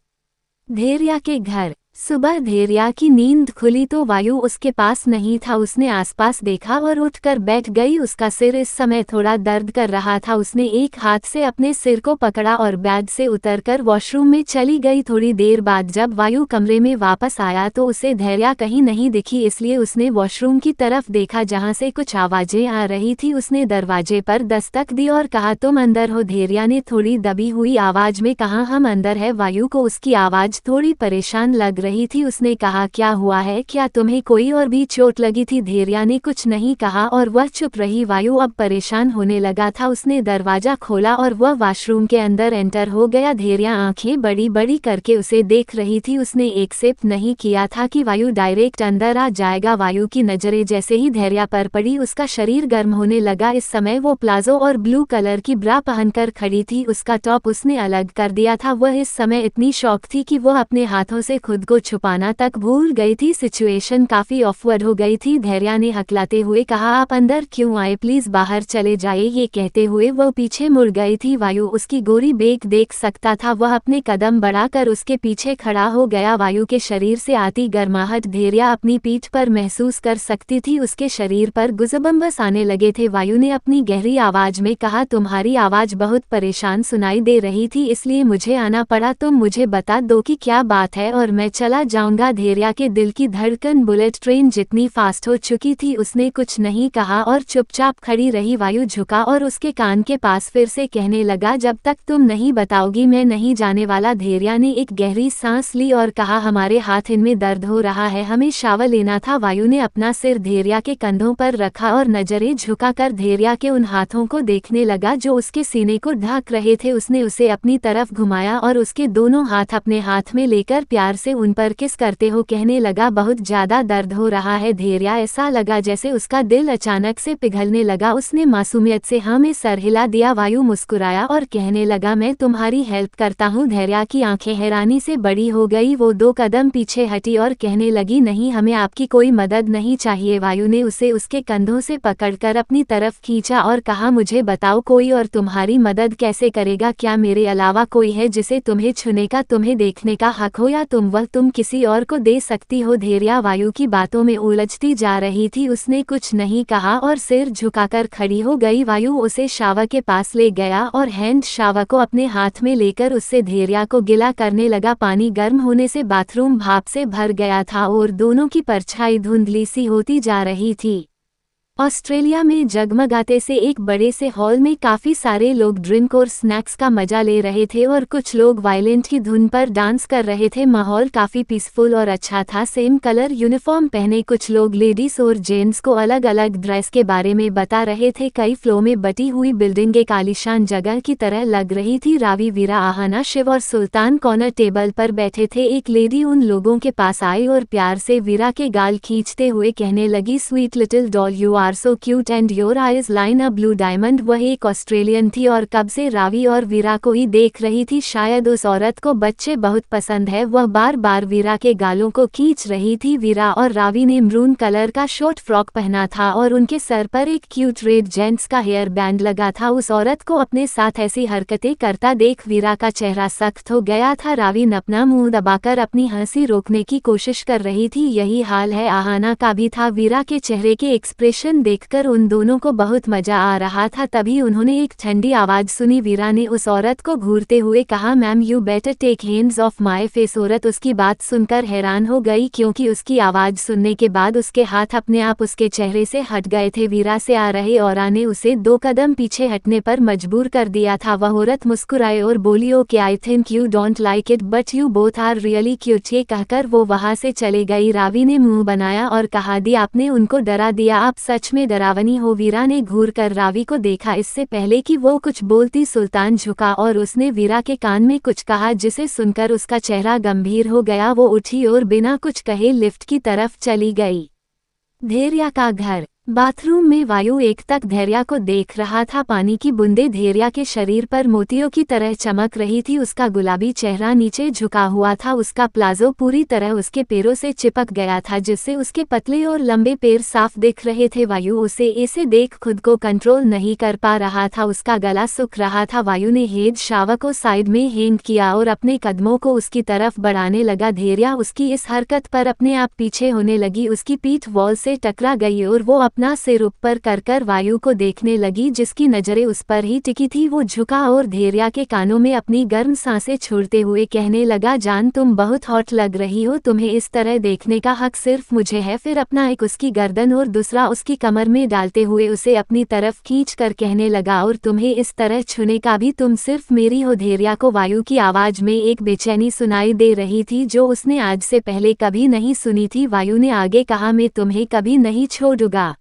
Speaker 1: धैर्या के घर। सुबह धैर्या की नींद खुली तो वायु उसके पास नहीं था। उसने आसपास देखा और उठकर बैठ गई। उसका सिर इस समय थोड़ा दर्द कर रहा था। उसने एक हाथ से अपने सिर को पकड़ा और बेड से उतरकर वॉशरूम में चली गई। थोड़ी देर बाद जब वायु कमरे में वापस आया तो उसे धैर्या कहीं नहीं दिखी, इसलिए उसने वॉशरूम की तरफ देखा जहां से कुछ आवाजें आ रही थी। उसने दरवाजे पर दस्तक दी और कहा, तुम अंदर हो? धैर्या ने थोड़ी दबी हुई आवाज में कहा, हम अंदर है। वायु को उसकी आवाज थोड़ी परेशान लग रही थी। उसने कहा, क्या हुआ है, क्या तुम्हें कोई और भी चोट लगी थी? धैर्या ने कुछ नहीं कहा और वह चुप रही। वायु अब परेशान होने लगा था। उसने दरवाजा खोला और वह वॉशरूम के अंदर एंटर हो गया। धैर्या आंखें बड़ी बड़ी करके उसे देख रही थी। उसने एक्सेप्ट नहीं किया था कि वायु डायरेक्ट अंदर आ जाएगा। वायु की नजरें जैसे ही धैर्या पर पड़ी उसका शरीर गर्म होने लगा। इस समय वो प्लाजो और ब्लू कलर की ब्रा पहनकर खड़ी थी। उसका टॉप उसने अलग कर दिया था। वह इस समय इतनी शॉक थी कि वह अपने हाथों से खुद को छुपाना तक भूल गई थी। सिचुएशन काफी ऑकवर्ड हो गई थी। धैर्या ने हकलाते हुए कहा, आप अंदर क्यों आए, प्लीज बाहर चले जाइए। ये कहते हुए वह पीछे मुड़ गई थी। वायु उसकी गोरी बेग देख सकता था। वह अपने कदम बढ़ाकर उसके पीछे खड़ा हो गया। वायु के शरीर से आती गर्माहट धैर्या अपनी पीठ पर महसूस कर सकती थी। उसके शरीर पर गुजबम्बस आने लगे थे। वायु ने अपनी गहरी आवाज में कहा, तुम्हारी आवाज बहुत परेशान सुनाई दे रही थी, इसलिए मुझे आना पड़ा। तुम मुझे बता दो कि क्या बात है और मैं चला जाऊंगा। धैर्या के दिल की धड़कन बुलेट ट्रेन जितनी फास्ट हो चुकी थी। उसने कुछ नहीं कहा और चुपचाप खड़ी रही। वायु झुका और उसके कान के पास फिर से कहने लगा, जब तक तुम नहीं बताओगी मैं नहीं जाने वाला। धैर्या ने एक गहरी सांस ली और कहा, हमारे हाथ इनमें दर्द हो रहा है, हमें शावर लेना था। वायु ने अपना सिर धैर्या के कंधों पर रखा और नजरें झुकाकर धैर्या के उन हाथों को देखने लगा जो उसके सीने को ढक रहे थे। उसने उसे अपनी तरफ घुमाया और उसके दोनों हाथ अपने हाथ में लेकर प्यार से उन पर किस करते हो कहने लगा, बहुत ज्यादा दर्द हो रहा है। धैर्या ऐसा लगा जैसे उसका दिल अचानक से पिघलने लगा। उसने मासूमियत से हाँ में सर हिला दिया। वायु मुस्कुराया और कहने लगा, मैं तुम्हारी हेल्प करता हूँ। धैर्या की आंखें हैरानी से बड़ी हो गई। वो 2 कदम पीछे हटी और कहने लगी, नहीं, हमें आपकी कोई मदद नहीं चाहिए। वायु ने उसे उसके कंधों से पकड़कर अपनी तरफ खींचा और कहा, मुझे बताओ, कोई और तुम्हारी मदद कैसे करेगा? क्या मेरे अलावा कोई है जिसे तुम्हें छूने का, तुम्हें देखने का हक हो, या तुम किसी और को दे सकती हो? धैर्या वायु की बातों में उलझती जा रही थी। उसने कुछ नहीं कहा और सिर झुकाकर खड़ी हो गई। वायु उसे शावर के पास ले गया और हैंड शावर को अपने हाथ में लेकर उससे धैर्या को गिला करने लगा। पानी गर्म होने से बाथरूम भाप से भर गया था और दोनों की परछाई धुंधली सी होती जा रही थी। ऑस्ट्रेलिया में जगमगाते से एक बड़े से हॉल में काफी सारे लोग ड्रिंक और स्नैक्स का मजा ले रहे थे और कुछ लोग वायलेंट की धुन पर डांस कर रहे थे। माहौल काफी पीसफुल और अच्छा था। सेम कलर यूनिफॉर्म पहने कुछ लोग लेडीज और जेंट्स को अलग अलग ड्रेस के बारे में बता रहे थे। कई फ्लो में बटी हुई बिल्डिंग एक आलीशान जगह की तरह लग रही थी। रावी, वीरा, आहाना, शिव और सुल्तान कॉर्नर टेबल पर बैठे थे। एक लेडी उन लोगों के पास आई और प्यार से वीरा के गाल खींचते हुए कहने लगी, sweet little doll, you are so cute and your eyes line a blue diamond. वह एक ऑस्ट्रेलियन थी और कब से रावी और वीरा को ही देख रही थी। शायद उस औरत को बच्चे बहुत पसंद है। वह बार बार वीरा के गालों को खींच रही थी। वीरा और रावी ने मरून कलर का शॉर्ट फ्रॉक पहना था और उनके सर पर एक क्यूट रेड जेंट्स का हेयर बैंड लगा था। उस औरत को अपने साथ ऐसी हरकतें करता देख वीरा का चेहरा सख्त हो गया था। रावी अपना मुंह दबाकर अपनी हंसी रोकने की कोशिश कर रही थी। यही हाल है आहाना का भी था। वीरा के चेहरे के एक्सप्रेशन देखकर उन दोनों को बहुत मजा आ रहा था। तभी उन्होंने एक ठंडी आवाज सुनी। वीरा ने उस औरत को घूरते हुए कहा, ma'am, you better take hands off my face. औरत उसकी बात सुनकर हैरान हो गई क्योंकि उसकी आवाज सुनने के बाद उसके हाथ अपने आप उसके चेहरे से हट गए थे। वीरा से आ रहे औरा ने उसे 2 कदम पीछे हटने पर मजबूर कर दिया था। वह औरत मुस्कुराए और बोली, okay, I think you don't like it but you both are really cute. ये कहकर वो वहां से चले गई। रावी ने मुंह बनाया और कहा, दी, आपने उनको डरा दिया, आप सच में डरावनी हो। वीरा ने घूर कर रावी को देखा। इससे पहले कि वो कुछ बोलती सुल्तान झुका और उसने वीरा के कान में कुछ कहा जिसे सुनकर उसका चेहरा गंभीर हो गया। वो उठी और बिना कुछ कहे लिफ्ट की तरफ चली गई। धैर्या का घर। बाथरूम में वायु एकटक धैर्या को देख रहा था। पानी की बूंदें धैर्या के शरीर पर मोतियों की तरह चमक रही थी। उसका गुलाबी चेहरा नीचे झुका हुआ था। उसका प्लाजो पूरी तरह उसके पैरों से चिपक गया था जिससे उसके पतले और लंबे पैर साफ दिख रहे थे। वायु उसे ऐसे देख खुद को कंट्रोल नहीं कर पा रहा था। उसका गला सूख रहा था। वायु ने हेड शावर को साइड में हैंग किया और अपने कदमों को उसकी तरफ बढ़ाने लगा। धैर्या उसकी इस हरकत पर अपने आप पीछे होने लगी। उसकी पीठ वॉल से टकरा गई और वो अपना सिर ऊपर कर वायु को देखने लगी, जिसकी नजरें उस पर ही टिकी थी। वो झुका और धैर्या के कानों में अपनी गर्म सांसें छोड़ते हुए कहने लगा, जान तुम बहुत हॉट लग रही हो, तुम्हें इस तरह देखने का हक सिर्फ मुझे है। फिर अपना एक उसकी गर्दन और दूसरा उसकी कमर में डालते हुए उसे अपनी तरफ खींच कर कहने लगा, और तुम्हें इस तरह छूने का भी तुम सिर्फ मेरी हो। धैर्या को वायु की आवाज में एक बेचैनी सुनाई दे रही थी जो उसने आज से पहले कभी नहीं सुनी थी। वायु ने आगे कहा, मैं तुम्हें कभी नहीं छोड़ूंगा।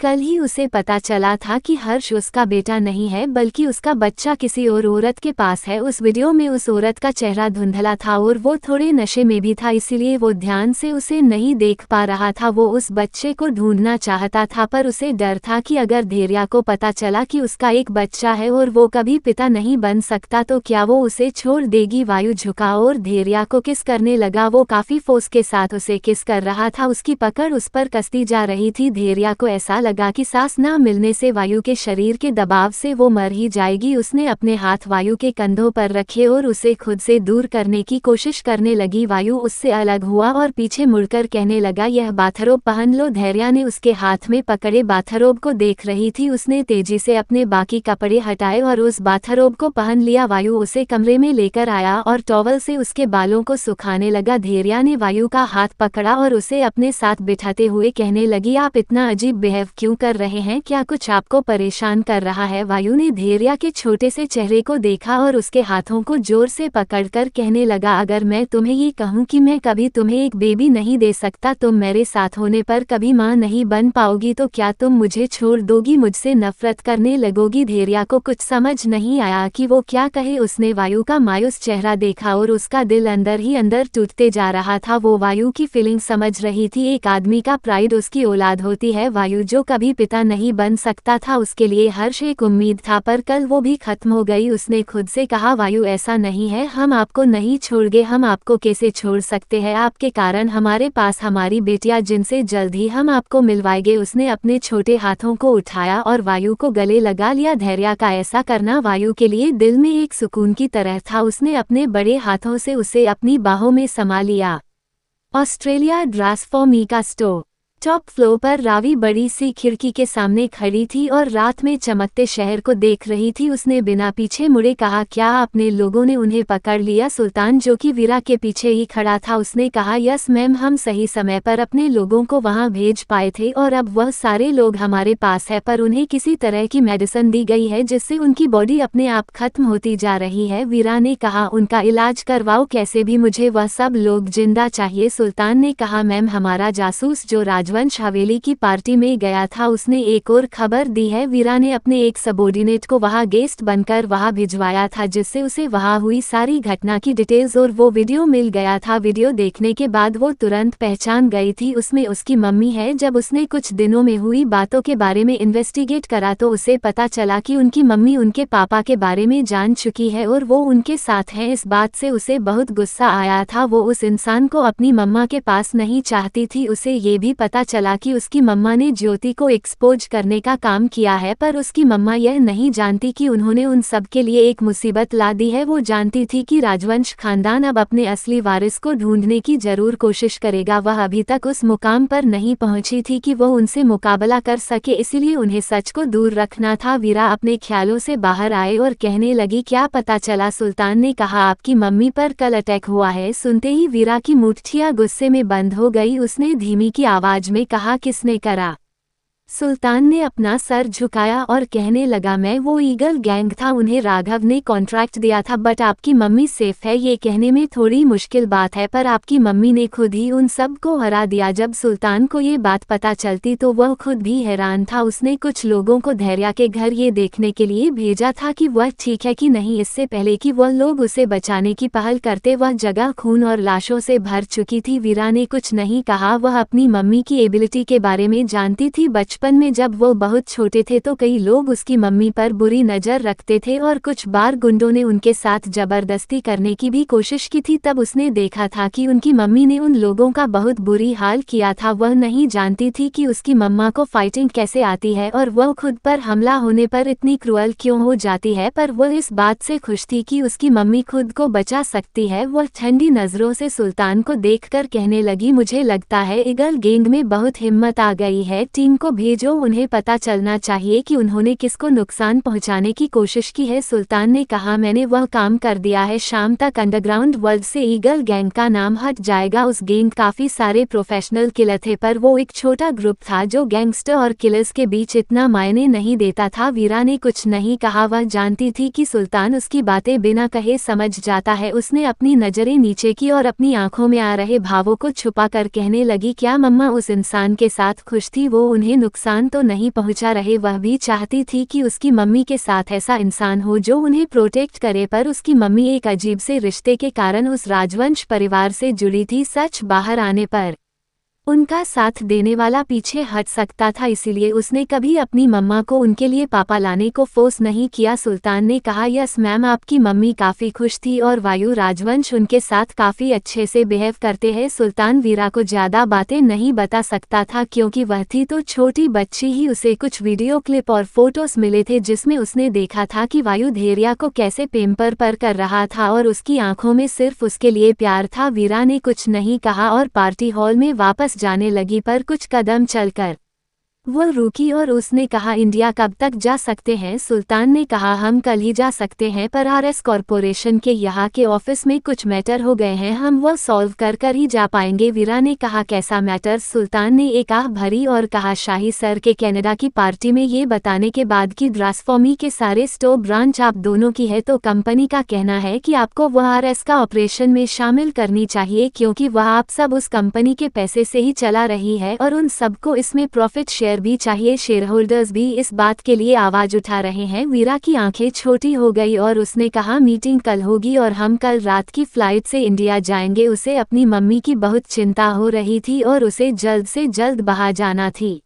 Speaker 1: कल ही उसे पता चला था कि हर्ष उसका बेटा नहीं है बल्कि उसका बच्चा किसी और औरत के पास है। उस वीडियो में उस औरत का चेहरा धुंधला था और वो थोड़े नशे में भी था, इसीलिए वो ध्यान से उसे नहीं देख पा रहा था। वो उस बच्चे को ढूंढना चाहता था पर उसे डर था कि अगर धैर्या को पता चला कि उसका एक बच्चा है और वो कभी पिता नहीं बन सकता तो क्या वो उसे छोड़ देगी। वायु झुका और धैर्या को किस करने लगा। वो काफी फोर्स के साथ उसे किस कर रहा था, उसकी पकड़ उस पर कसती जा रही थी। धैर्या को ऐसा लगा कि सांस न मिलने से वायु के शरीर के दबाव से वो मर ही जाएगी। उसने अपने हाथ वायु के कंधों पर रखे और उसे खुद से दूर करने की कोशिश करने लगी। वायु उससे अलग हुआ और पीछे मुड़कर कहने लगा, यह बाथरोब पहन लो। धैर्या ने उसके हाथ में पकड़े बाथरोब को देख रही थी। उसने तेजी से अपने बाकी कपड़े हटाए और उस बाथरोब को पहन लिया। वायु उसे कमरे में लेकर आया और टॉवल से उसके बालों को सुखाने लगा। धैर्या ने वायु का हाथ पकड़ा और उसे अपने साथ बिठाते हुए कहने लगी, आप इतना अजीब बिहेव क्यों कर रहे हैं, क्या कुछ आपको परेशान कर रहा है। वायु ने धैर्या के छोटे से चेहरे को देखा और उसके हाथों को जोर से पकड़कर कहने लगा, अगर मैं तुम्हें ये कहूँ कि मैं कभी तुम्हें एक बेबी नहीं दे सकता, तुम मेरे साथ होने पर कभी माँ नहीं बन पाओगी, तो क्या तुम मुझे छोड़ दोगी, मुझसे नफरत करने लगोगी। धैर्या को कुछ समझ नहीं आया कि वो क्या कहे। उसने वायु का मायूस चेहरा देखा और उसका दिल अंदर ही अंदर टूटते जा रहा था। वो वायु की फीलिंग समझ रही थी। एक आदमी का प्राइड उसकी औलाद होती है। वायु जो कभी पिता नहीं बन सकता था, उसके लिए हर्ष एक उम्मीद था, पर कल वो भी खत्म हो गई। उसने खुद से कहा, वायु ऐसा नहीं है, हम आपको नहीं छोड़गे। हम आपको कैसे छोड़ सकते हैं, आपके कारण हमारे पास हमारी बेटियां, जिनसे जल्द ही हम आपको मिलवाएंगे। उसने अपने छोटे हाथों को उठाया और वायु को गले लगा लिया। धैर्या का ऐसा करना वायु के लिए दिल में एक सुकून की तरह था। उसने अपने बड़े हाथों से उसे अपनी बाहों में समा लिया। ऑस्ट्रेलिया ट्रांसफॉर्मी का स्टोर टॉप फ्लोर पर रावी बड़ी सी खिड़की के सामने खड़ी थी और रात में चमकते शहर को देख रही थी। उसने बिना पीछे मुड़े कहा, क्या आपने लोगों ने उन्हें पकड़ लिया। सुल्तान जो कि वीरा के पीछे ही खड़ा था, उसने कहा, यस मैम, हम सही समय पर अपने लोगों को वहां भेज पाए थे और अब वह सारे लोग हमारे पास है, पर उन्हें किसी तरह की मेडिसिन दी गई है जिससे उनकी बॉडी अपने आप खत्म होती जा रही है। वीरा ने कहा, उनका इलाज करवाओ, कैसे भी मुझे वह सब लोग जिंदा चाहिए। सुल्तान ने कहा, मैम, हमारा जासूस जो राजवंश हवेली की पार्टी में गया था, उसने एक और खबर दी है। वीरा ने अपने एक सबॉर्डिनेट को वहां गेस्ट बनकर वहां भिजवाया था, जिससे उसे वहां हुई सारी घटना की डिटेल्स और वो वीडियो मिल गया था। वीडियो देखने के बाद वो तुरंत पहचान गई थी, उसमें उसकी मम्मी है। जब उसने कुछ दिनों में हुई बातों के बारे में इन्वेस्टिगेट करा तो उसे पता चला कि उनकी मम्मी उनके पापा के बारे में जान चुकी है और वो उनके साथ है। इस बात से उसे बहुत गुस्सा आया था। वो उस इंसान को अपनी मम्मा के पास नहीं चाहती थी। उसे ये भी पता चला कि उसकी मम्मा ने ज्योति को एक्सपोज करने का काम किया है, पर उसकी मम्मा यह नहीं जानती कि उन्होंने उन सब के लिए एक मुसीबत ला दी है। वो जानती थी कि राजवंश खानदान अब अपने असली वारिस को ढूंढने की जरूर कोशिश करेगा। वह अभी तक उस मुकाम पर नहीं पहुंची थी कि वो उनसे मुकाबला कर सके, इसीलिए उन्हें सच को दूर रखना था। वीरा अपने ख्यालों से बाहर आए और कहने लगी, क्या पता चला। सुल्तान ने कहा, आपकी मम्मी पर कल अटैक हुआ है। सुनते ही वीरा की मुठ्ठियां गुस्से में बंद हो गई। उसने धीमी की आवाज में कहा, किसने करा। सुल्तान ने अपना सर झुकाया और कहने लगा, मैं, वो ईगल गैंग था, उन्हें राघव ने कॉन्ट्रैक्ट दिया था, बट आपकी मम्मी सेफ है। ये कहने में थोड़ी मुश्किल बात है, पर आपकी मम्मी ने खुद ही उन सब को हरा दिया। जब सुल्तान को ये बात पता चलती तो वह खुद भी हैरान था। उसने कुछ लोगों को धैर्या के घर ये देखने के लिए भेजा था कि वह ठीक है कि नहीं, इससे पहले कि वह लोग उसे बचाने की पहल करते। वह जगह खून और लाशों से भर चुकी थी। वीरा ने कुछ नहीं कहा। वह अपनी मम्मी की एबिलिटी के बारे में जानती थी। बचपन में जब वो बहुत छोटे थे तो कई लोग उसकी मम्मी पर बुरी नज़र रखते थे और कुछ बार गुंडों ने उनके साथ जबरदस्ती करने की भी कोशिश की थी। तब उसने देखा था कि उनकी मम्मी ने उन लोगों का बहुत बुरी हाल किया था। वह नहीं जानती थी कि उसकी मम्मा को फाइटिंग कैसे आती है और वह खुद पर हमला होने पर इतनी क्रूअल क्यों हो जाती है, पर वह इस बात से खुश थी कि उसकी मम्मी खुद को बचा सकती है। वह ठंडी नज़रों से सुल्तान को देखकर कहने लगी, मुझे लगता है ईगल गैंग में बहुत हिम्मत आ गई है, टीम को भेजो, उन्हें पता चलना चाहिए कि उन्होंने किसको नुकसान पहुंचाने की कोशिश की है। सुल्तान ने कहा, मैंने वह काम कर दिया है, शाम तक अंडरग्राउंड वर्ल्ड से ईगल गैंग का नाम हट जाएगा। उस गैंग काफी सारे प्रोफेशनल किलर थे, पर वो एक छोटा ग्रुप था जो गैंगस्टर और किलर्स के बीच इतना मायने नहीं देता था। वीरा ने कुछ नहीं कहा, वह जानती थी कि सुल्तान उसकी बातें बिना कहे समझ जाता है। उसने अपनी नजरें नीचे की और अपनी आंखों में आ रहे भावों को छुपा कर कहने लगी, क्या मम्मा उस इंसान के साथ खुश थी? वो उन्हें नुकसान तो नहीं पहुंचा रहे। वह भी चाहती थी कि उसकी मम्मी के साथ ऐसा इंसान हो जो उन्हें प्रोटेक्ट करे, पर उसकी मम्मी एक अजीब से रिश्ते के कारण उस राजवंश परिवार से जुड़ी थी। सच बाहर आने पर उनका साथ देने वाला पीछे हट सकता था, इसीलिए उसने कभी अपनी मम्मा को उनके लिए पापा लाने को फोर्स नहीं किया। सुल्तान ने कहा, यस मैम, आपकी मम्मी काफ़ी खुश थी और वायु राजवंश उनके साथ काफ़ी अच्छे से बिहेव करते हैं। सुल्तान वीरा को ज़्यादा बातें नहीं बता सकता था क्योंकि वह थी तो छोटी बच्ची ही। उसे कुछ वीडियो क्लिप और फोटोज मिले थे जिसमें उसने देखा था कि वायु धैर्या को कैसे पेम्पर पर कर रहा था और उसकी आंखों में सिर्फ उसके लिए प्यार था। वीरा ने कुछ नहीं कहा और पार्टी हॉल में वापस जाने लगी, पर कुछ कदम चलकर वो रुकी और उसने कहा, इंडिया कब तक जा सकते हैं? सुल्तान ने कहा, हम कल ही जा सकते हैं, पर आरएस कॉरपोरेशन के यहाँ के ऑफिस में कुछ मैटर हो गए हैं, हम वो सॉल्व कर ही जा पाएंगे। वीरा ने कहा, कैसा मैटर? सुल्तान ने एक आह भरी और कहा, शाही सर के कनाडा की पार्टी में ये बताने के बाद कि द्रासफॉर्मी के सारे स्टोर ब्रांच आप दोनों की है, तो कंपनी का कहना है कि आपको वह आरएस का ऑपरेशन में शामिल करनी चाहिए क्योंकि वह आप सब उस कंपनी के पैसे से ही चला रही है और उन सबको इसमें प्रॉफिट शेयर भी चाहिए। शेयर होल्डर्स भी इस बात के लिए आवाज उठा रहे हैं। वीरा की आंखें छोटी हो गई और उसने कहा, मीटिंग कल होगी और हम कल रात की फ्लाइट से इंडिया जाएंगे। उसे अपनी मम्मी की बहुत चिंता हो रही थी और उसे जल्द से जल्द बाहर जाना थी।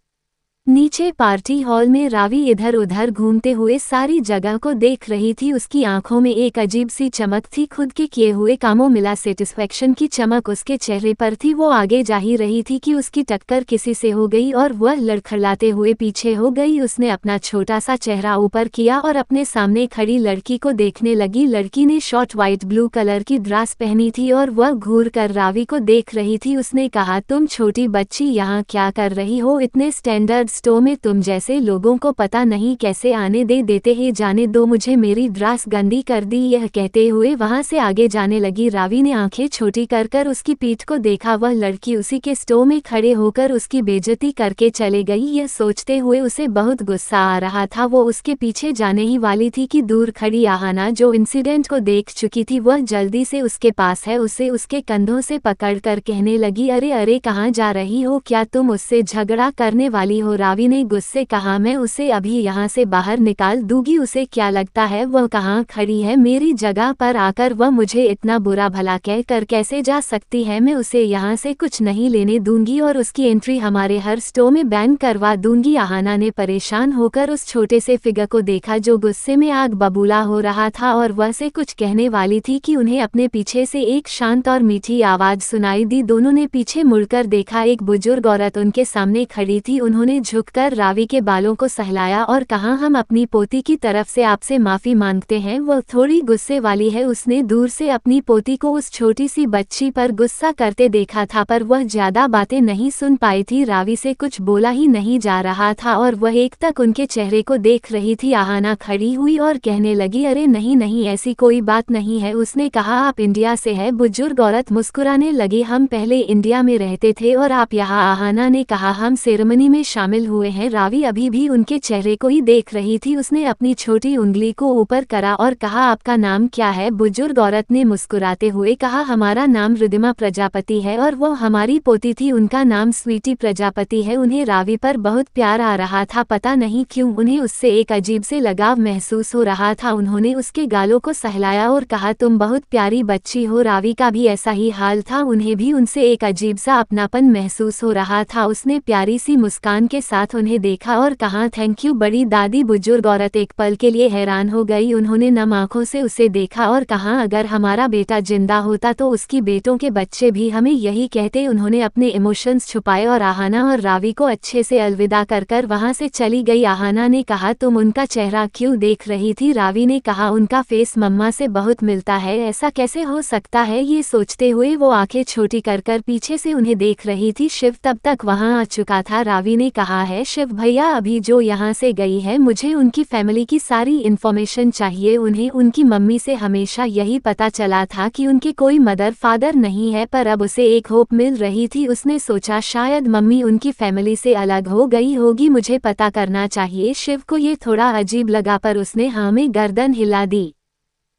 Speaker 1: नीचे पार्टी हॉल में रावी इधर उधर घूमते हुए सारी जगह को देख रही थी। उसकी आंखों में एक अजीब सी चमक थी, खुद के किए हुए कामों मिला सेटिस्फेक्शन की चमक उसके चेहरे पर थी। वो आगे जा ही रही थी कि उसकी टक्कर किसी से हो गई और वह लड़खड़ाते हुए पीछे हो गई। उसने अपना छोटा सा चेहरा ऊपर किया और अपने सामने खड़ी लड़की को देखने लगी। लड़की ने शॉर्ट वाइट ब्लू कलर की ड्रेस पहनी थी और वह घूर कर रावी को देख रही थी। उसने कहा, तुम छोटी बच्ची यहाँ क्या कर रही हो? इतने स्टैंडर्ड स्टोर में तुम जैसे लोगों को पता नहीं कैसे आने देते हैं। जाने दो मुझे, मेरी ड्रेस गंदी कर दी। यह कहते हुए वहां से आगे जाने लगी। रावी ने आंखें छोटी कर उसकी पीठ को देखा। वह लड़की उसी के स्टोर में खड़े होकर उसकी बेइज्जती करके चले गई। यह सोचते हुए उसे बहुत गुस्सा आ रहा था। वो उसके पीछे जाने ही वाली थी कि दूर खड़ी आहाना, जो इंसिडेंट को देख चुकी थी, वह जल्दी से उसके पास है। उसे उसके कंधों से पकड़कर कहने लगी, अरे अरे कहाँ जा रही हो? क्या तुम उससे झगड़ा करने वाली हो? रावी ने गुस्से कहा, मैं उसे अभी यहाँ से बाहर निकाल दूंगी। उसे क्या लगता है वह कहाँ खड़ी है? मेरी जगह पर आकर वह मुझे इतना बुरा भला कह कर कैसे जा सकती है? मैं उसे यहाँ से कुछ नहीं लेने दूंगी और उसकी एंट्री हमारे हर स्टोर में बैन करवा दूंगी। आहाना ने परेशान होकर उस छोटे से फिगर को देखा जो गुस्से में आग बबूला हो रहा था और वह से कुछ कहने वाली थी कि उन्हें अपने पीछे से एक शांत और मीठी आवाज सुनाई दी। दोनों ने पीछे मुड़कर देखा। एक बुजुर्ग औरत उनके सामने खड़ी थी। उन्होंने झुककर रावी के बालों को सहलाया और कहा, हम अपनी पोती की तरफ से आपसे माफी मांगते हैं। वह थोड़ी गुस्से वाली है। उसने दूर से अपनी पोती को उस छोटी सी बच्ची पर गुस्सा करते देखा था, पर वह ज्यादा बातें नहीं सुन पाई थी। रावी से कुछ बोला ही नहीं जा रहा था और वह एक तक उनके चेहरे को देख रही थी। आहाना खड़ी हुई और कहने लगी, अरे नहीं नहीं, ऐसी कोई बात नहीं है। उसने कहा, आप इंडिया से है? बुजुर्ग औरत मुस्कुराने लगी, हम पहले इंडिया में रहते थे और आप यहाँ? आहाना ने कहा, हम सेरेमनी में शामिल हुए हैं। रावी अभी भी उनके चेहरे को ही देख रही थी। उसने अपनी छोटी उंगली को ऊपर करा और कहा, आपका नाम क्या है? बुजुर्ग औरत ने मुस्कुराते हुए कहा, हमारा नाम रिदिमा प्रजापति है और वो हमारी पोती थी, उनका नाम स्वीटी प्रजापति है। उन्हें रावी पर बहुत प्यार आ रहा था, पता नहीं क्यों उन्हें उससे एक अजीब से लगाव महसूस हो रहा था। उन्होंने उसके गालों को सहलाया और कहा, तुम बहुत प्यारी बच्ची हो। रावी का भी ऐसा ही हाल था, उन्हें भी उनसे एक अजीब सा अपनापन महसूस हो रहा था। उसने प्यारी सी मुस्कान के साथ उन्हें देखा और कहा, थैंक यू बड़ी दादी। बुजुर्ग औरत एक पल के लिए हैरान हो गई। उन्होंने नम आंखों से उसे देखा और कहा, अगर हमारा बेटा जिंदा होता तो उसकी बेटों के बच्चे भी हमें यही कहते। उन्होंने अपने इमोशंस छुपाए और आहाना और रावी को अच्छे से अलविदा कर वहां से चली गई। आहाना ने कहा, तुम उनका चेहरा क्यों देख रही थी? रावी ने कहा, उनका फेस मम्मा से बहुत मिलता है, ऐसा कैसे हो सकता है? ये सोचते हुए वो आंखें छोटी कर पीछे से उन्हें देख रही थी। शिव तब तक वहां आ चुका था। रावी ने कहा, रहा है, शिव भैया अभी जो यहाँ से गई है, मुझे उनकी फैमिली की सारी इन्फॉर्मेशन चाहिए। उन्हें उनकी मम्मी से हमेशा यही पता चला था कि उनके कोई मदर फादर नहीं है, पर अब उसे एक होप मिल रही थी। उसने सोचा शायद मम्मी उनकी फैमिली से अलग हो गई होगी, मुझे पता करना चाहिए। शिव को ये थोड़ा अजीब लगा पर उसने हाँ में गर्दन हिला दी।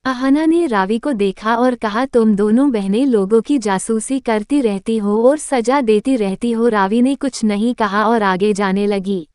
Speaker 1: अहना ने रावी को देखा और कहा, तुम दोनों बहनें लोगों की जासूसी करती रहती हो और सजा देती रहती हो। रावी ने कुछ नहीं कहा और आगे जाने लगी।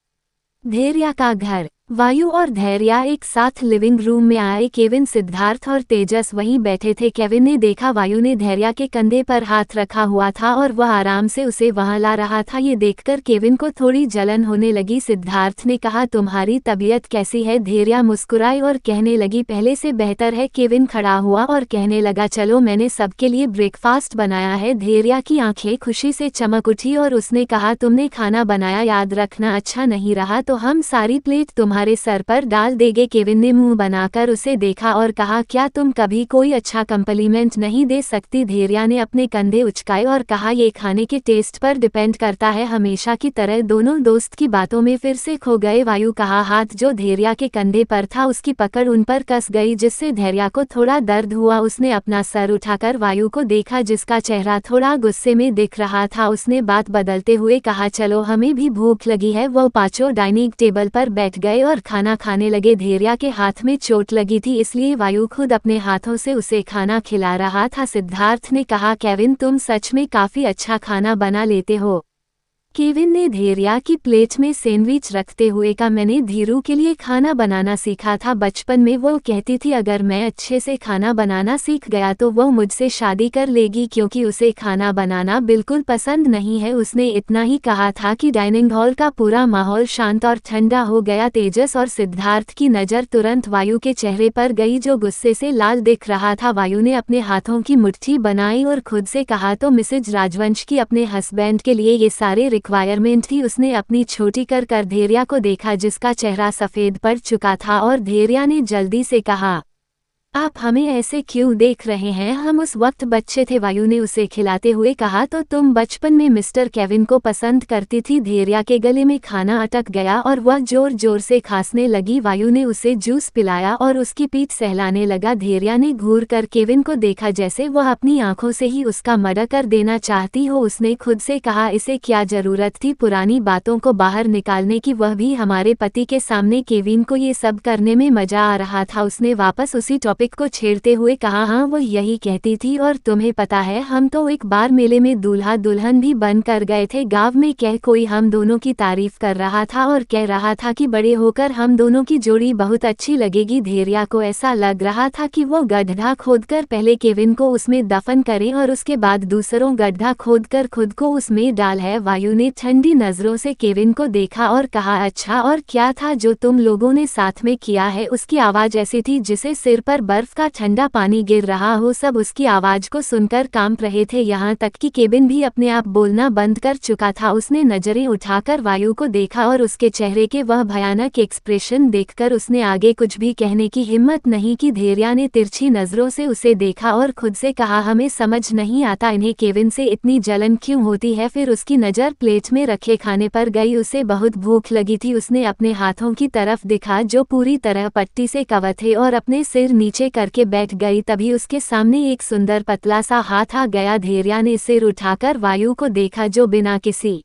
Speaker 1: धैर्या का घर। वायु और धैर्या एक साथ लिविंग रूम में आए। केविन, सिद्धार्थ और तेजस वहीं बैठे थे। केविन ने देखा वायु ने धैर्या के कंधे पर हाथ रखा हुआ था और वह आराम से उसे वहां ला रहा था। ये देखकर केविन को थोड़ी जलन होने लगी। सिद्धार्थ ने कहा, तुम्हारी तबीयत कैसी है? धैर्या मुस्कुराई और कहने लगी, पहले से बेहतर है। केविन खड़ा हुआ और कहने लगा, चलो मैंने सबके लिए ब्रेकफास्ट बनाया है। धैर्या की आंखें खुशी से चमक उठी और उसने कहा, तुमने खाना बनाया, याद रखना अच्छा नहीं रहा तो हम सारी प्लेट तुम्हारे सर पर डाल देंगे। केविन ने मुंह बनाकर उसे देखा और कहा, क्या तुम कभी कोई अच्छा कॉम्प्लीमेंट नहीं दे सकती? धैर्या ने अपने कंधे उचकाए और कहा, ये खाने के टेस्ट पर डिपेंड करता है। हमेशा की तरह दोनों दोस्त की बातों में फिर से खो गए। वायु कहा, हाथ जो धैर्या के कंधे पर था उसकी पकड़ उन पर कस गई, जिससे धैर्या को थोड़ा दर्द हुआ। उसने अपना सर उठाकर वायु को देखा, जिसका चेहरा थोड़ा गुस्से में दिख रहा था। उसने बात बदलते हुए कहा, चलो हमें भी भूख लगी है। वो पांचों डाइनिंग टेबल पर बैठ गए और खाना खाने लगे। धैर्या के हाथ में चोट लगी थी, इसलिए वायु खुद अपने हाथों से उसे खाना खिला रहा था। सिद्धार्थ ने कहा, केविन तुम सच में काफी अच्छा खाना बना लेते हो। केविन ने धैर्या की प्लेट में सैंडविच रखते हुए कहा, मैंने धीरू के लिए खाना बनाना सीखा था बचपन में। वो कहती थी अगर मैं अच्छे से खाना बनाना सीख गया तो वो मुझसे शादी कर लेगी, क्योंकि उसे खाना बनाना बिल्कुल पसंद नहीं है। उसने इतना ही कहा था कि डाइनिंग हॉल का पूरा माहौल शांत और ठंडा हो गया। तेजस और सिद्धार्थ की नज़र तुरंत वायु के चेहरे पर गई, जो गुस्से से लाल दिख रहा था। वायु ने अपने हाथों की मुट्ठी बनाई और खुद से कहा, तो मिसेज राजवंश की अपने हस्बैंड के लिए ये सारे रिक्वायरमेंट थी। उसने अपनी छोटी कर धैर्या को देखा, जिसका चेहरा सफ़ेद पड़ चुका था, और धैर्या ने जल्दी से कहा, आप हमें ऐसे क्यों देख रहे हैं? हम उस वक्त बच्चे थे। वायु ने उसे खिलाते हुए कहा, तो तुम बचपन में मिस्टर केविन को पसंद करती थी। धैर्या के गले में खाना अटक गया और वह जोर जोर से खांसने लगी। वायु ने उसे जूस पिलाया और उसकी पीठ सहलाने लगा। धैर्या ने घूर कर केविन को देखा, जैसे वह अपनी आंखों से ही उसका मर्डर कर देना चाहती हो। उसने खुद से कहा, इसे क्या जरूरत थी पुरानी बातों को बाहर निकालने की, वह भी हमारे पति के सामने। केविन को ये सब करने में मजा आ रहा था। उसने वापस उसी टॉपिक को छेड़ते हुए कहा, हाँ वो यही कहती थी, और तुम्हें पता है हम तो एक बार मेले में दूल्हा दुल्हन भी बन कर गए थे। गांव में कोई हम दोनों की तारीफ कर रहा था और कह रहा था कि बड़े होकर हम दोनों की जोड़ी बहुत अच्छी लगेगी। धैर्या को ऐसा लग रहा था कि वो गड्ढा खोदकर पहले केविन को उसमें दफन करे और उसके बाद दूसरों गड्ढा खोदकर खुद को उसमें डाल है। वायु ने ठंडी नजरों से केविन को देखा और कहा, अच्छा और क्या था जो तुम लोगों ने साथ में किया है? उसकी आवाज ऐसी थी जिसे सिर पर बर्फ का ठंडा पानी गिर रहा हो। सब उसकी आवाज को सुनकर कांप रहे थे, यहाँ तक कि केविन भी अपने आप बोलना बंद कर चुका था। उसने नजरें उठाकर वायु को देखा और उसके चेहरे के वह भयानक एक्सप्रेशन देखकर उसने आगे कुछ भी कहने की हिम्मत नहीं की। धैर्या ने तिरछी नजरों से उसे देखा और खुद से कहा, हमें समझ नहीं आता इन्हें केविन से इतनी जलन क्यों होती है। फिर उसकी नजर प्लेट में रखे खाने पर गई। उसे बहुत भूख लगी थी। उसने अपने हाथों की तरफ देखा जो पूरी तरह पट्टी से कवर थे और अपने सिर नीचे करके बैठ गई। तभी उसके सामने एक सुंदर पतला सा हाथ आ गया। धैर्या ने सिर उठाकर वायु को देखा, जो बिना किसी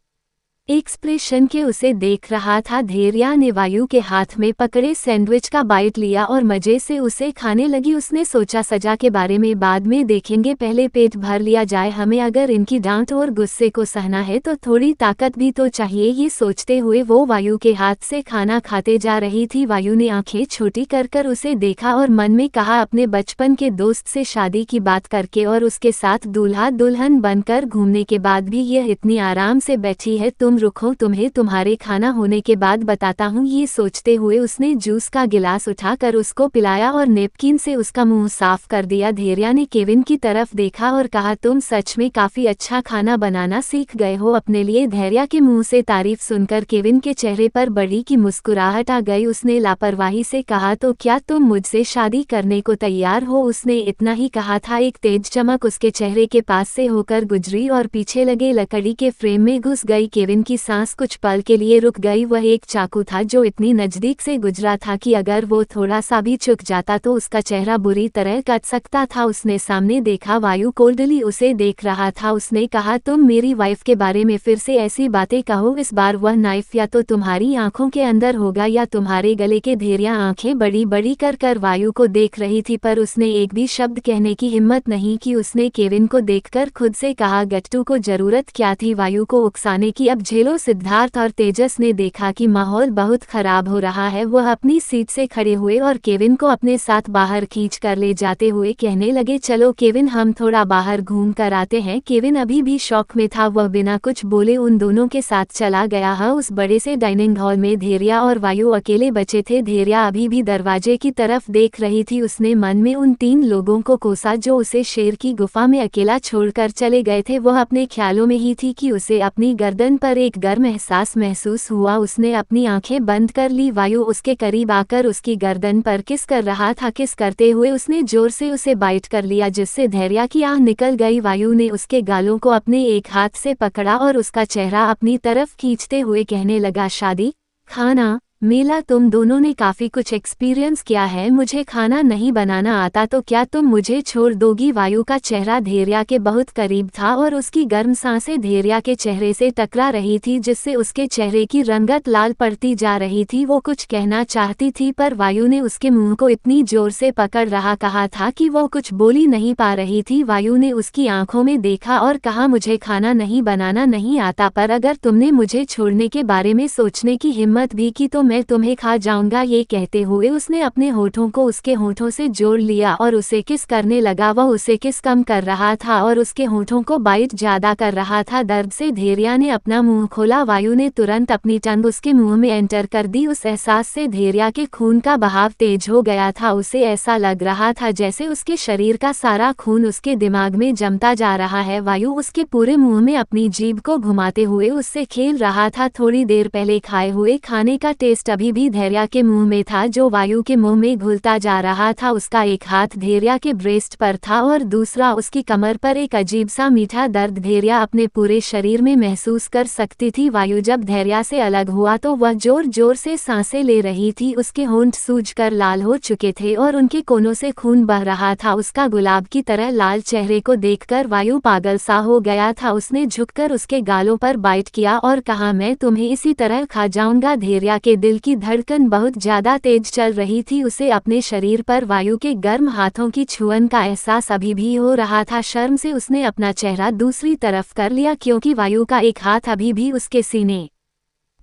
Speaker 1: एक्सप्रेशन के उसे देख रहा था। धैर्या ने वायु के हाथ में पकड़े सैंडविच का बाइट लिया और मजे से उसे खाने लगी। उसने सोचा, सजा के बारे में बाद में देखेंगे, पहले पेट भर लिया जाए। हमें अगर इनकी डांट और गुस्से को सहना है तो थोड़ी ताकत भी तो चाहिए। ये सोचते हुए वो वायु के हाथ से खाना खाते जा रही थी। वायु ने आंखें छोटी कर उसे देखा और मन में कहा, अपने बचपन के दोस्त से शादी की बात करके और उसके साथ दूल्हा दुल्हन बनकर घूमने के बाद भी यह इतनी आराम से बैठी है। तुम रुको, तुम्हें तुम्हारे खाना होने के बाद बताता हूँ। ये सोचते हुए उसने जूस का गिलास उठाकर उसको पिलाया और नेपकिन से उसका मुंह साफ कर दिया। धैर्या ने केविन की तरफ देखा और कहा, तुम सच में काफी अच्छा खाना बनाना सीख गए हो अपने लिए। धैर्या के मुंह से तारीफ सुनकर केविन के चेहरे पर बड़ी की मुस्कुराहट आ गई। उसने लापरवाही से कहा, तो क्या तुम मुझसे शादी करने को तैयार हो? उसने इतना ही कहा था, एक तेज चमक उसके चेहरे के पास से होकर गुजरी और पीछे लगे लकड़ी के फ्रेम में घुस गई। केविन की सांस कुछ पल के लिए रुक गई। वह एक चाकू था जो इतनी नज़दीक से गुजरा था कि अगर वो थोड़ा सा भी चूक जाता तो उसका चेहरा बुरी तरह कट सकता था। उसने सामने देखा, वायु कोल्डली उसे देख रहा था। उसने कहा, तुम मेरी वाइफ के बारे में फिर से ऐसी बातें कहो। इस बार वह नाइफ या तो तुम्हारी आंखों के अंदर होगा या तुम्हारे गले के धेरिया। आंखें बड़ी बड़ी कर वायु को देख रही थी, पर उसने एक भी शब्द कहने की हिम्मत नहीं की। उसने केविन को देखकर खुद से कहा, गट्टू को जरूरत क्या थी वायु को उकसाने की। अब झेलो। सिद्धार्थ और तेजस ने देखा कि माहौल बहुत खराब हो रहा है। वह अपनी सीट से खड़े हुए और केविन को अपने साथ बाहर खींच कर ले जाते हुए कहने लगे, चलो केविन, हम थोड़ा बाहर घूम कर आते हैं। केविन अभी भी शौक में था। वह बिना कुछ बोले उन दोनों के साथ चला गया। उस बड़े से डाइनिंग हॉल में धेरिया और वायु अकेले बचे थे। धेरिया अभी भी दरवाजे की तरफ देख रही थी। उसने मन में उन 3 लोगों को कोसा जो उसे शेर की गुफा में अकेला छोड़कर चले गए थे। वह अपने ख्यालों में ही थी कि उसे अपनी गर्दन पर एक गर्म एहसास महसूस हुआ। उसने अपनी आंखें बंद कर ली। वायु उसके करीब आकर उसकी गर्दन पर किस कर रहा था। किस करते हुए उसने जोर से उसे बाइट कर लिया, जिससे धेरिया की आह निकल गई। वायु ने उसके गालों को अपने एक हाथ से पकड़ा और उसका चेहरा अपनी तरफ खींचते हुए कहने लगा, शादी, खाना, मेला, तुम दोनों ने काफी कुछ एक्सपीरियंस किया है। मुझे खाना नहीं बनाना आता, तो क्या तुम मुझे छोड़ दोगी। वायु का चेहरा धेरिया के बहुत करीब था और उसकी गर्म सांसें धेरिया के चेहरे से टकरा रही थी, जिससे उसके चेहरे की रंगत लाल पड़ती जा रही थी। वो कुछ कहना चाहती थी, पर वायु ने उसके मुंह को इतनी जोर से पकड़ रहा कहा था कि वो कुछ बोल ही नहीं पा रही थी। वायु ने उसकी आंखों में देखा और कहा, मुझे खाना नहीं बनाना नहीं आता, पर अगर तुमने मुझे छोड़ने के बारे में सोचने की हिम्मत भी की तो मैं तुम्हें खा जाऊंगा। ये कहते हुए उसने अपने होठों को उसके होठों से जोड़ लिया और उसे किस करने लगा। वह उसे किस कम कर रहा था और उसके होठों को बाइट ज्यादा कर रहा था। दर्द से धेरिया ने अपना मुंह खोला। वायु ने तुरंत अपनी टंग उसके मुंह में एंटर कर दी। उस एहसास से धेरिया के खून का बहाव तेज हो गया था। उसे ऐसा लग रहा था जैसे उसके शरीर का सारा खून उसके दिमाग में जमता जा रहा है। वायु उसके पूरे मुंह में अपनी जीभ को घुमाते हुए उससे खेल रहा था। थोड़ी देर पहले खाए हुए खाने का टेस्ट अभी भी धेरिया के मुंह में था, जो वायु के मुंह में घुलता जा रहा था। उसका एक हाथ धेरिया के ब्रेस्ट पर था और दूसरा उसकी कमर पर। एक अजीब सा मीठा दर्द धेरिया अपने पूरे शरीर में महसूस कर सकती थी। वायु जब धेरिया से अलग हुआ तो वह जोर जोर से सांसें ले रही थी। उसके होंठ सूजकर लाल हो चुके थे और उनके कोनों से खून बह रहा था। उसका गुलाब की तरह लाल चेहरे को देखकर वायु पागल सा हो गया था। उसने झुककर उसके गालों पर बाइट किया और कहा, मैं तुम्हें इसी तरह खा जाऊंगा। धेरिया के दिल की धड़कन बहुत ज्यादा तेज चल रही थी। उसे अपने शरीर पर वायु के गर्म हाथों की छुअन का एहसास अभी भी हो रहा था। शर्म से उसने अपना चेहरा दूसरी तरफ कर लिया, क्योंकि वायु का एक हाथ अभी भी उसके सीने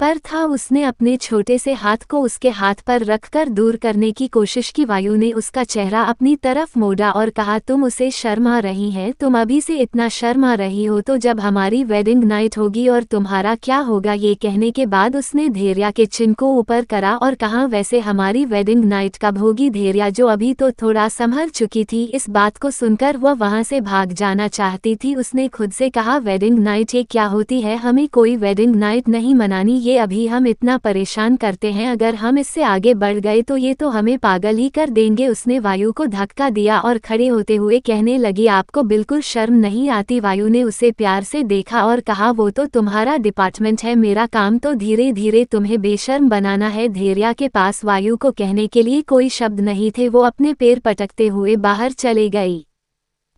Speaker 1: पर था। उसने अपने छोटे से हाथ को उसके हाथ पर रखकर दूर करने की कोशिश की। वायु ने उसका चेहरा अपनी तरफ मोड़ा और कहा, तुम उसे शर्मा रही हैं। तुम अभी से इतना शर्मा रही हो तो जब हमारी वेडिंग नाइट होगी और तुम्हारा क्या होगा। ये कहने के बाद उसने धेरिया के चिन को ऊपर करा और कहा, वैसे हमारी वेडिंग नाइट कब होगी। धेरिया जो अभी तो थोड़ा संभल चुकी थी, इस बात को सुनकर वह वहां से भाग जाना चाहती थी। उसने खुद से कहा, वेडिंग नाइट ये क्या होती है, हमें कोई वेडिंग नाइट नहीं मनानी। ये अभी हम इतना परेशान करते हैं, अगर हम इससे आगे बढ़ गए तो ये तो हमें पागल ही कर देंगे। उसने वायु को धक्का दिया और खड़े होते हुए कहने लगी, आपको बिल्कुल शर्म नहीं आती। वायु ने उसे प्यार से देखा और कहा, वो तो तुम्हारा डिपार्टमेंट है, मेरा काम तो धीरे धीरे तुम्हें बेशर्म बनाना है। धेरिया के पास वायु को कहने के लिए कोई शब्द नहीं थे। वो अपने पैर पटकते हुए बाहर चले गई।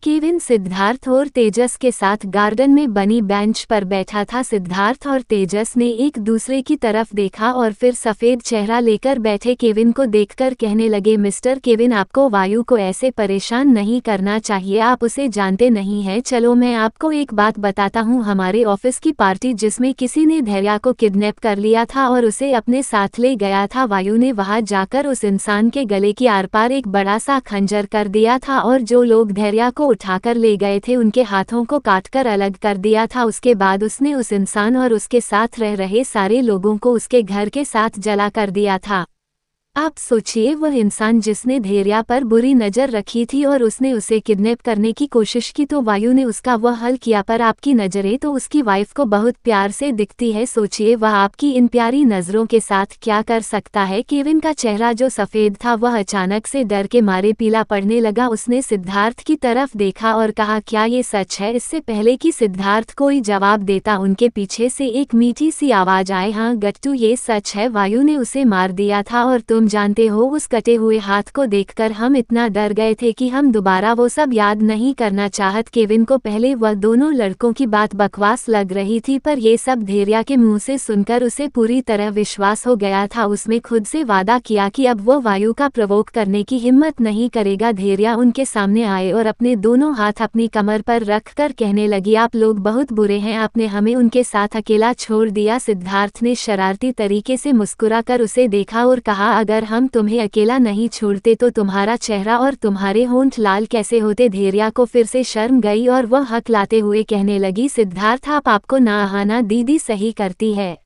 Speaker 1: केविन सिद्धार्थ और तेजस के साथ गार्डन में बनी बेंच पर बैठा था। सिद्धार्थ और तेजस ने एक दूसरे की तरफ देखा और फिर सफेद चेहरा लेकर बैठे केविन को देखकर कहने लगे, मिस्टर केविन, आपको वायु को ऐसे परेशान नहीं करना चाहिए, आप उसे जानते नहीं हैं। चलो मैं आपको एक बात बताता हूँ, हमारे ऑफिस की पार्टी जिसमें किसी ने धेरिया को किडनैप कर लिया था और उसे अपने साथ ले गया था। वायु ने वहां जाकर उस इंसान के गले की आर पार एक बड़ा सा खंजर कर दिया था और जो लोग धेरिया को उठाकर ले गए थे उनके हाथों को काटकर अलग कर दिया था। उसके बाद उसने उस इंसान और उसके साथ रह रहे सारे लोगों को उसके घर के साथ जला कर दिया था। आप सोचिए, वह इंसान जिसने धैर्या पर बुरी नज़र रखी थी और उसने उसे किडनैप करने की कोशिश की तो वायु ने उसका वह हल किया, पर आपकी नज़रें तो उसकी वाइफ को बहुत प्यार से दिखती है। सोचिए वह आपकी इन प्यारी नज़रों के साथ क्या कर सकता है। केविन का चेहरा जो सफ़ेद था वह अचानक से डर के मारे पीला पड़ने लगा। उसने सिद्धार्थ की तरफ देखा और कहा, क्या ये सच है? इससे पहले कि सिद्धार्थ कोई जवाब देता उनके पीछे से एक मीठी सी आवाज़ आए, हाँ गट्टू ये सच है, वायु ने उसे मार दिया था और तुम जानते हो उस कटे हुए हाथ को देखकर हम इतना डर गए थे कि हम दोबारा वो सब याद नहीं करना चाहत। केविन को पहले वह दोनों लड़कों की बात बकवास लग रही थी, पर ये सब धैर्या के मुंह से सुनकर उसे पूरी तरह विश्वास हो गया था। उसने खुद से वादा किया कि अब वो वायु का प्रवोक करने की हिम्मत नहीं करेगा। धैर्या उनके सामने आए और अपने दोनों हाथ अपनी कमर पर रखकर कहने लगी, आप लोग बहुत बुरे हैं, आपने हमें उनके साथ अकेला छोड़ दिया। सिद्धार्थ ने शरारती तरीके से मुस्कुराकर उसे देखा और कहा, अगर हम तुम्हें अकेला नहीं छोड़ते तो तुम्हारा चेहरा और तुम्हारे होंठ लाल कैसे होते? धैर्या को फिर से शर्म गई और वह हकलाते हुए कहने लगी, सिद्धार्थ आपको ना आना, दीदी सही करती है,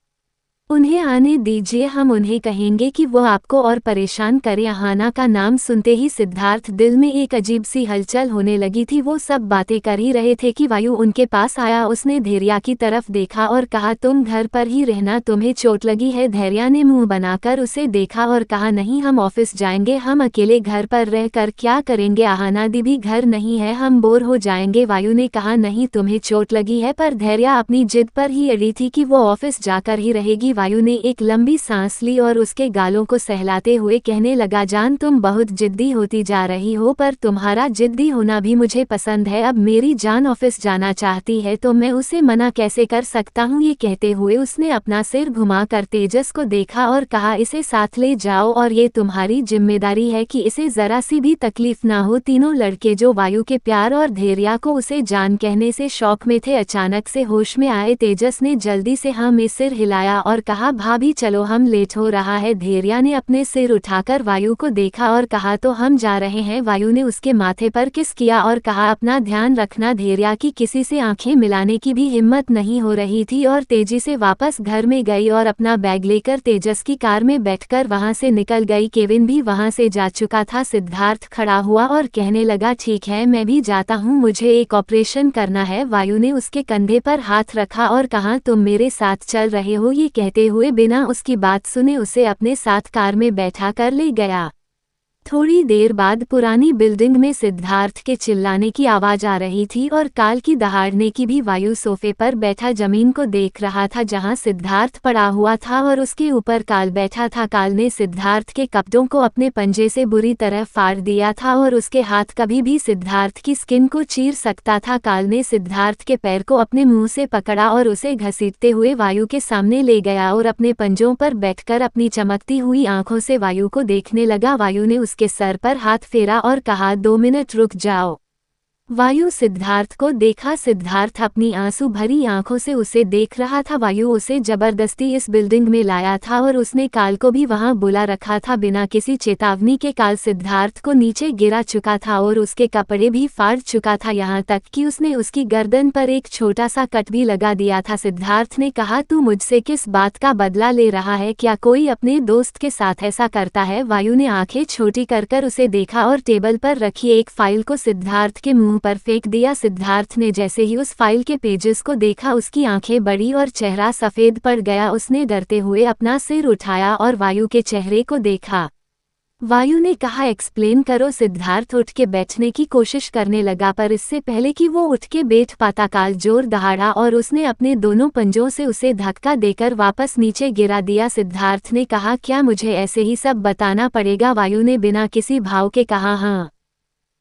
Speaker 1: उन्हें आने दीजिए, हम उन्हें कहेंगे कि वो आपको और परेशान करें। आहाना का नाम सुनते ही सिद्धार्थ दिल में एक अजीब सी हलचल होने लगी थी। वो सब बातें कर ही रहे थे कि वायु उनके पास आया। उसने धैर्या की तरफ देखा और कहा, तुम घर पर ही रहना, तुम्हें चोट लगी है? धैर्या ने मुंह बनाकर उसे देखा और कहा, नहीं हम ऑफिस जाएंगे, हम अकेले घर पर रह कर क्या करेंगे? आहाना दी भी घर नहीं है, हम बोर हो जाएंगे। वायु ने कहा, नहीं तुम्हें चोट लगी है, पर धैर्या अपनी जिद पर ही अड़ी थी कि वो ऑफिस जाकर ही रहेगी। वायु ने एक लंबी सांस ली और उसके गालों को सहलाते हुए कहने लगा, जान तुम बहुत जिद्दी होती जा रही हो, पर तुम्हारा जिद्दी होना भी मुझे पसंद है। अब मेरी जान ऑफिस जाना चाहती है तो मैं उसे मना कैसे कर सकता हूँ? ये कहते हुए उसने अपना सिर घुमाकर तेजस को देखा और कहा, इसे साथ ले जाओ और ये तुम्हारी जिम्मेदारी है कि इसे जरा सी भी तकलीफ ना हो। तीनों लड़के जो वायु के प्यार और धैर्या को उसे जान कहने से शौक में थे, अचानक से होश में आए। तेजस ने जल्दी से हाँ में सिर हिलाया और कहा, भाभी चलो हम लेट हो रहा है। धैर्या ने अपने सिर उठाकर वायु को देखा और कहा, तो हम जा रहे हैं। वायु ने उसके माथे पर किस किया और कहा, अपना ध्यान रखना। धैर्या की किसी से आंखें मिलाने की भी हिम्मत नहीं हो रही थी और तेजी से वापस घर में गई और अपना बैग लेकर तेजस की कार में बैठकर वहां से निकल गई। केविन भी वहां से जा चुका था। सिद्धार्थ खड़ा हुआ और कहने लगा, ठीक है मैं भी जाता हूँ, मुझे एक ऑपरेशन करना है। वायु ने उसके कंधे पर हाथ रखा और कहा, तुम मेरे साथ चल रहे हो? ये कहते हुए बिना उसकी बात सुने उसे अपने साथ कार में बैठा कर ले गया। थोड़ी देर बाद पुरानी बिल्डिंग में सिद्धार्थ के चिल्लाने की आवाज आ रही थी और काल की दहाड़ने की भी। वायु सोफे पर बैठा जमीन को देख रहा था जहां सिद्धार्थ पड़ा हुआ था और उसके ऊपर काल बैठा था। काल ने सिद्धार्थ के कपड़ों को अपने पंजे से बुरी तरह फाड़ दिया था और उसके हाथ कभी भी सिद्धार्थ की स्किन को चीर सकता था। काल ने सिद्धार्थ के पैर को अपने मुंह से पकड़ा और उसे घसीटते हुए वायु के सामने ले गया और अपने पंजों पर बैठकर अपनी चमकती हुई आंखों से वायु को देखने लगा। वायु ने उसके सर पर हाथ फेरा और कहा, 2 मिनट रुक जाओ। वायु सिद्धार्थ को देखा। सिद्धार्थ अपनी आंसू भरी आंखों से उसे देख रहा था। वायु उसे जबरदस्ती इस बिल्डिंग में लाया था और उसने काल को भी वहां बुला रखा था बिना किसी चेतावनी के। काल सिद्धार्थ को नीचे गिरा चुका था और उसके कपड़े भी फाड़ चुका था, यहाँ तक कि उसने उसकी गर्दन पर एक छोटा सा कट भी लगा दिया था। सिद्धार्थ ने कहा, तू मुझसे किस बात का बदला ले रहा है? क्या कोई अपने दोस्त के साथ ऐसा करता है? वायु ने आंखें छोटी कर उसे देखा और टेबल पर रखी एक फाइल को सिद्धार्थ के मुंह पर फेंक दिया। सिद्धार्थ ने जैसे ही उस फाइल के पेजेस को देखा उसकी आंखें बड़ी और चेहरा सफेद पड़ गया। उसने डरते हुए अपना सिर उठाया और वायु के चेहरे को देखा। वायु ने कहा, एक्सप्लेन करो। सिद्धार्थ उठ के बैठने की कोशिश करने लगा, पर इससे पहले कि वो उठ के बैठ पाता काल जोर दहाड़ा और उसने अपने दोनों पंजों से उसे धक्का देकर वापस नीचे गिरा दिया। सिद्धार्थ ने कहा, क्या मुझे ऐसे ही सब बताना पड़ेगा? वायु ने बिना किसी भाव के कहा, हाँ।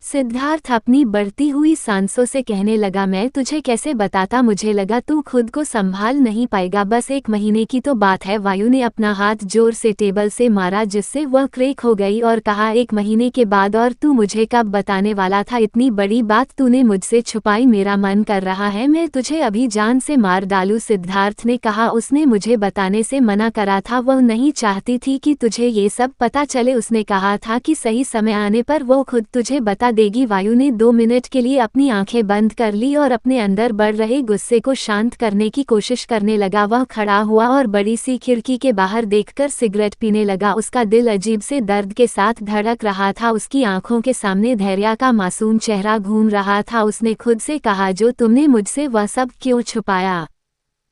Speaker 1: सिद्धार्थ अपनी बढ़ती हुई सांसों से कहने लगा, मैं तुझे कैसे बताता, मुझे लगा तू खुद को संभाल नहीं पाएगा, बस 1 महीने की तो बात है। वायु ने अपना हाथ जोर से टेबल से मारा जिससे वह क्रैक हो गई और कहा, 1 महीने के बाद? और तू मुझे कब बताने वाला था? इतनी बड़ी बात तूने मुझसे छुपाई। मेरा मन कर रहा है मैं तुझे अभी जान से मार डालूं। सिद्धार्थ ने कहा, उसने मुझे बताने से मना करा था, वह नहीं चाहती थी कि तुझे ये सब पता चले। उसने कहा था कि सही समय आने पर वो खुद तुझे बता देगी। वायु ने 2 मिनट के लिए अपनी आंखें बंद कर ली और अपने अंदर बढ़ रहे गुस्से को शांत करने की कोशिश करने लगा। वह खड़ा हुआ और बड़ी सी खिड़की के बाहर देखकर सिगरेट पीने लगा। उसका दिल अजीब से दर्द के साथ धड़क रहा था। उसकी आंखों के सामने धैर्या का मासूम चेहरा घूम रहा था। उसने खुद से कहा, जो तुमने मुझसे वह सब क्यों छुपाया?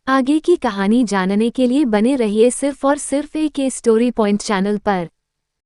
Speaker 1: आगे की कहानी जानने के लिए बने रहिए सिर्फ और सिर्फ एक स्टोरी पॉइंट चैनल पर।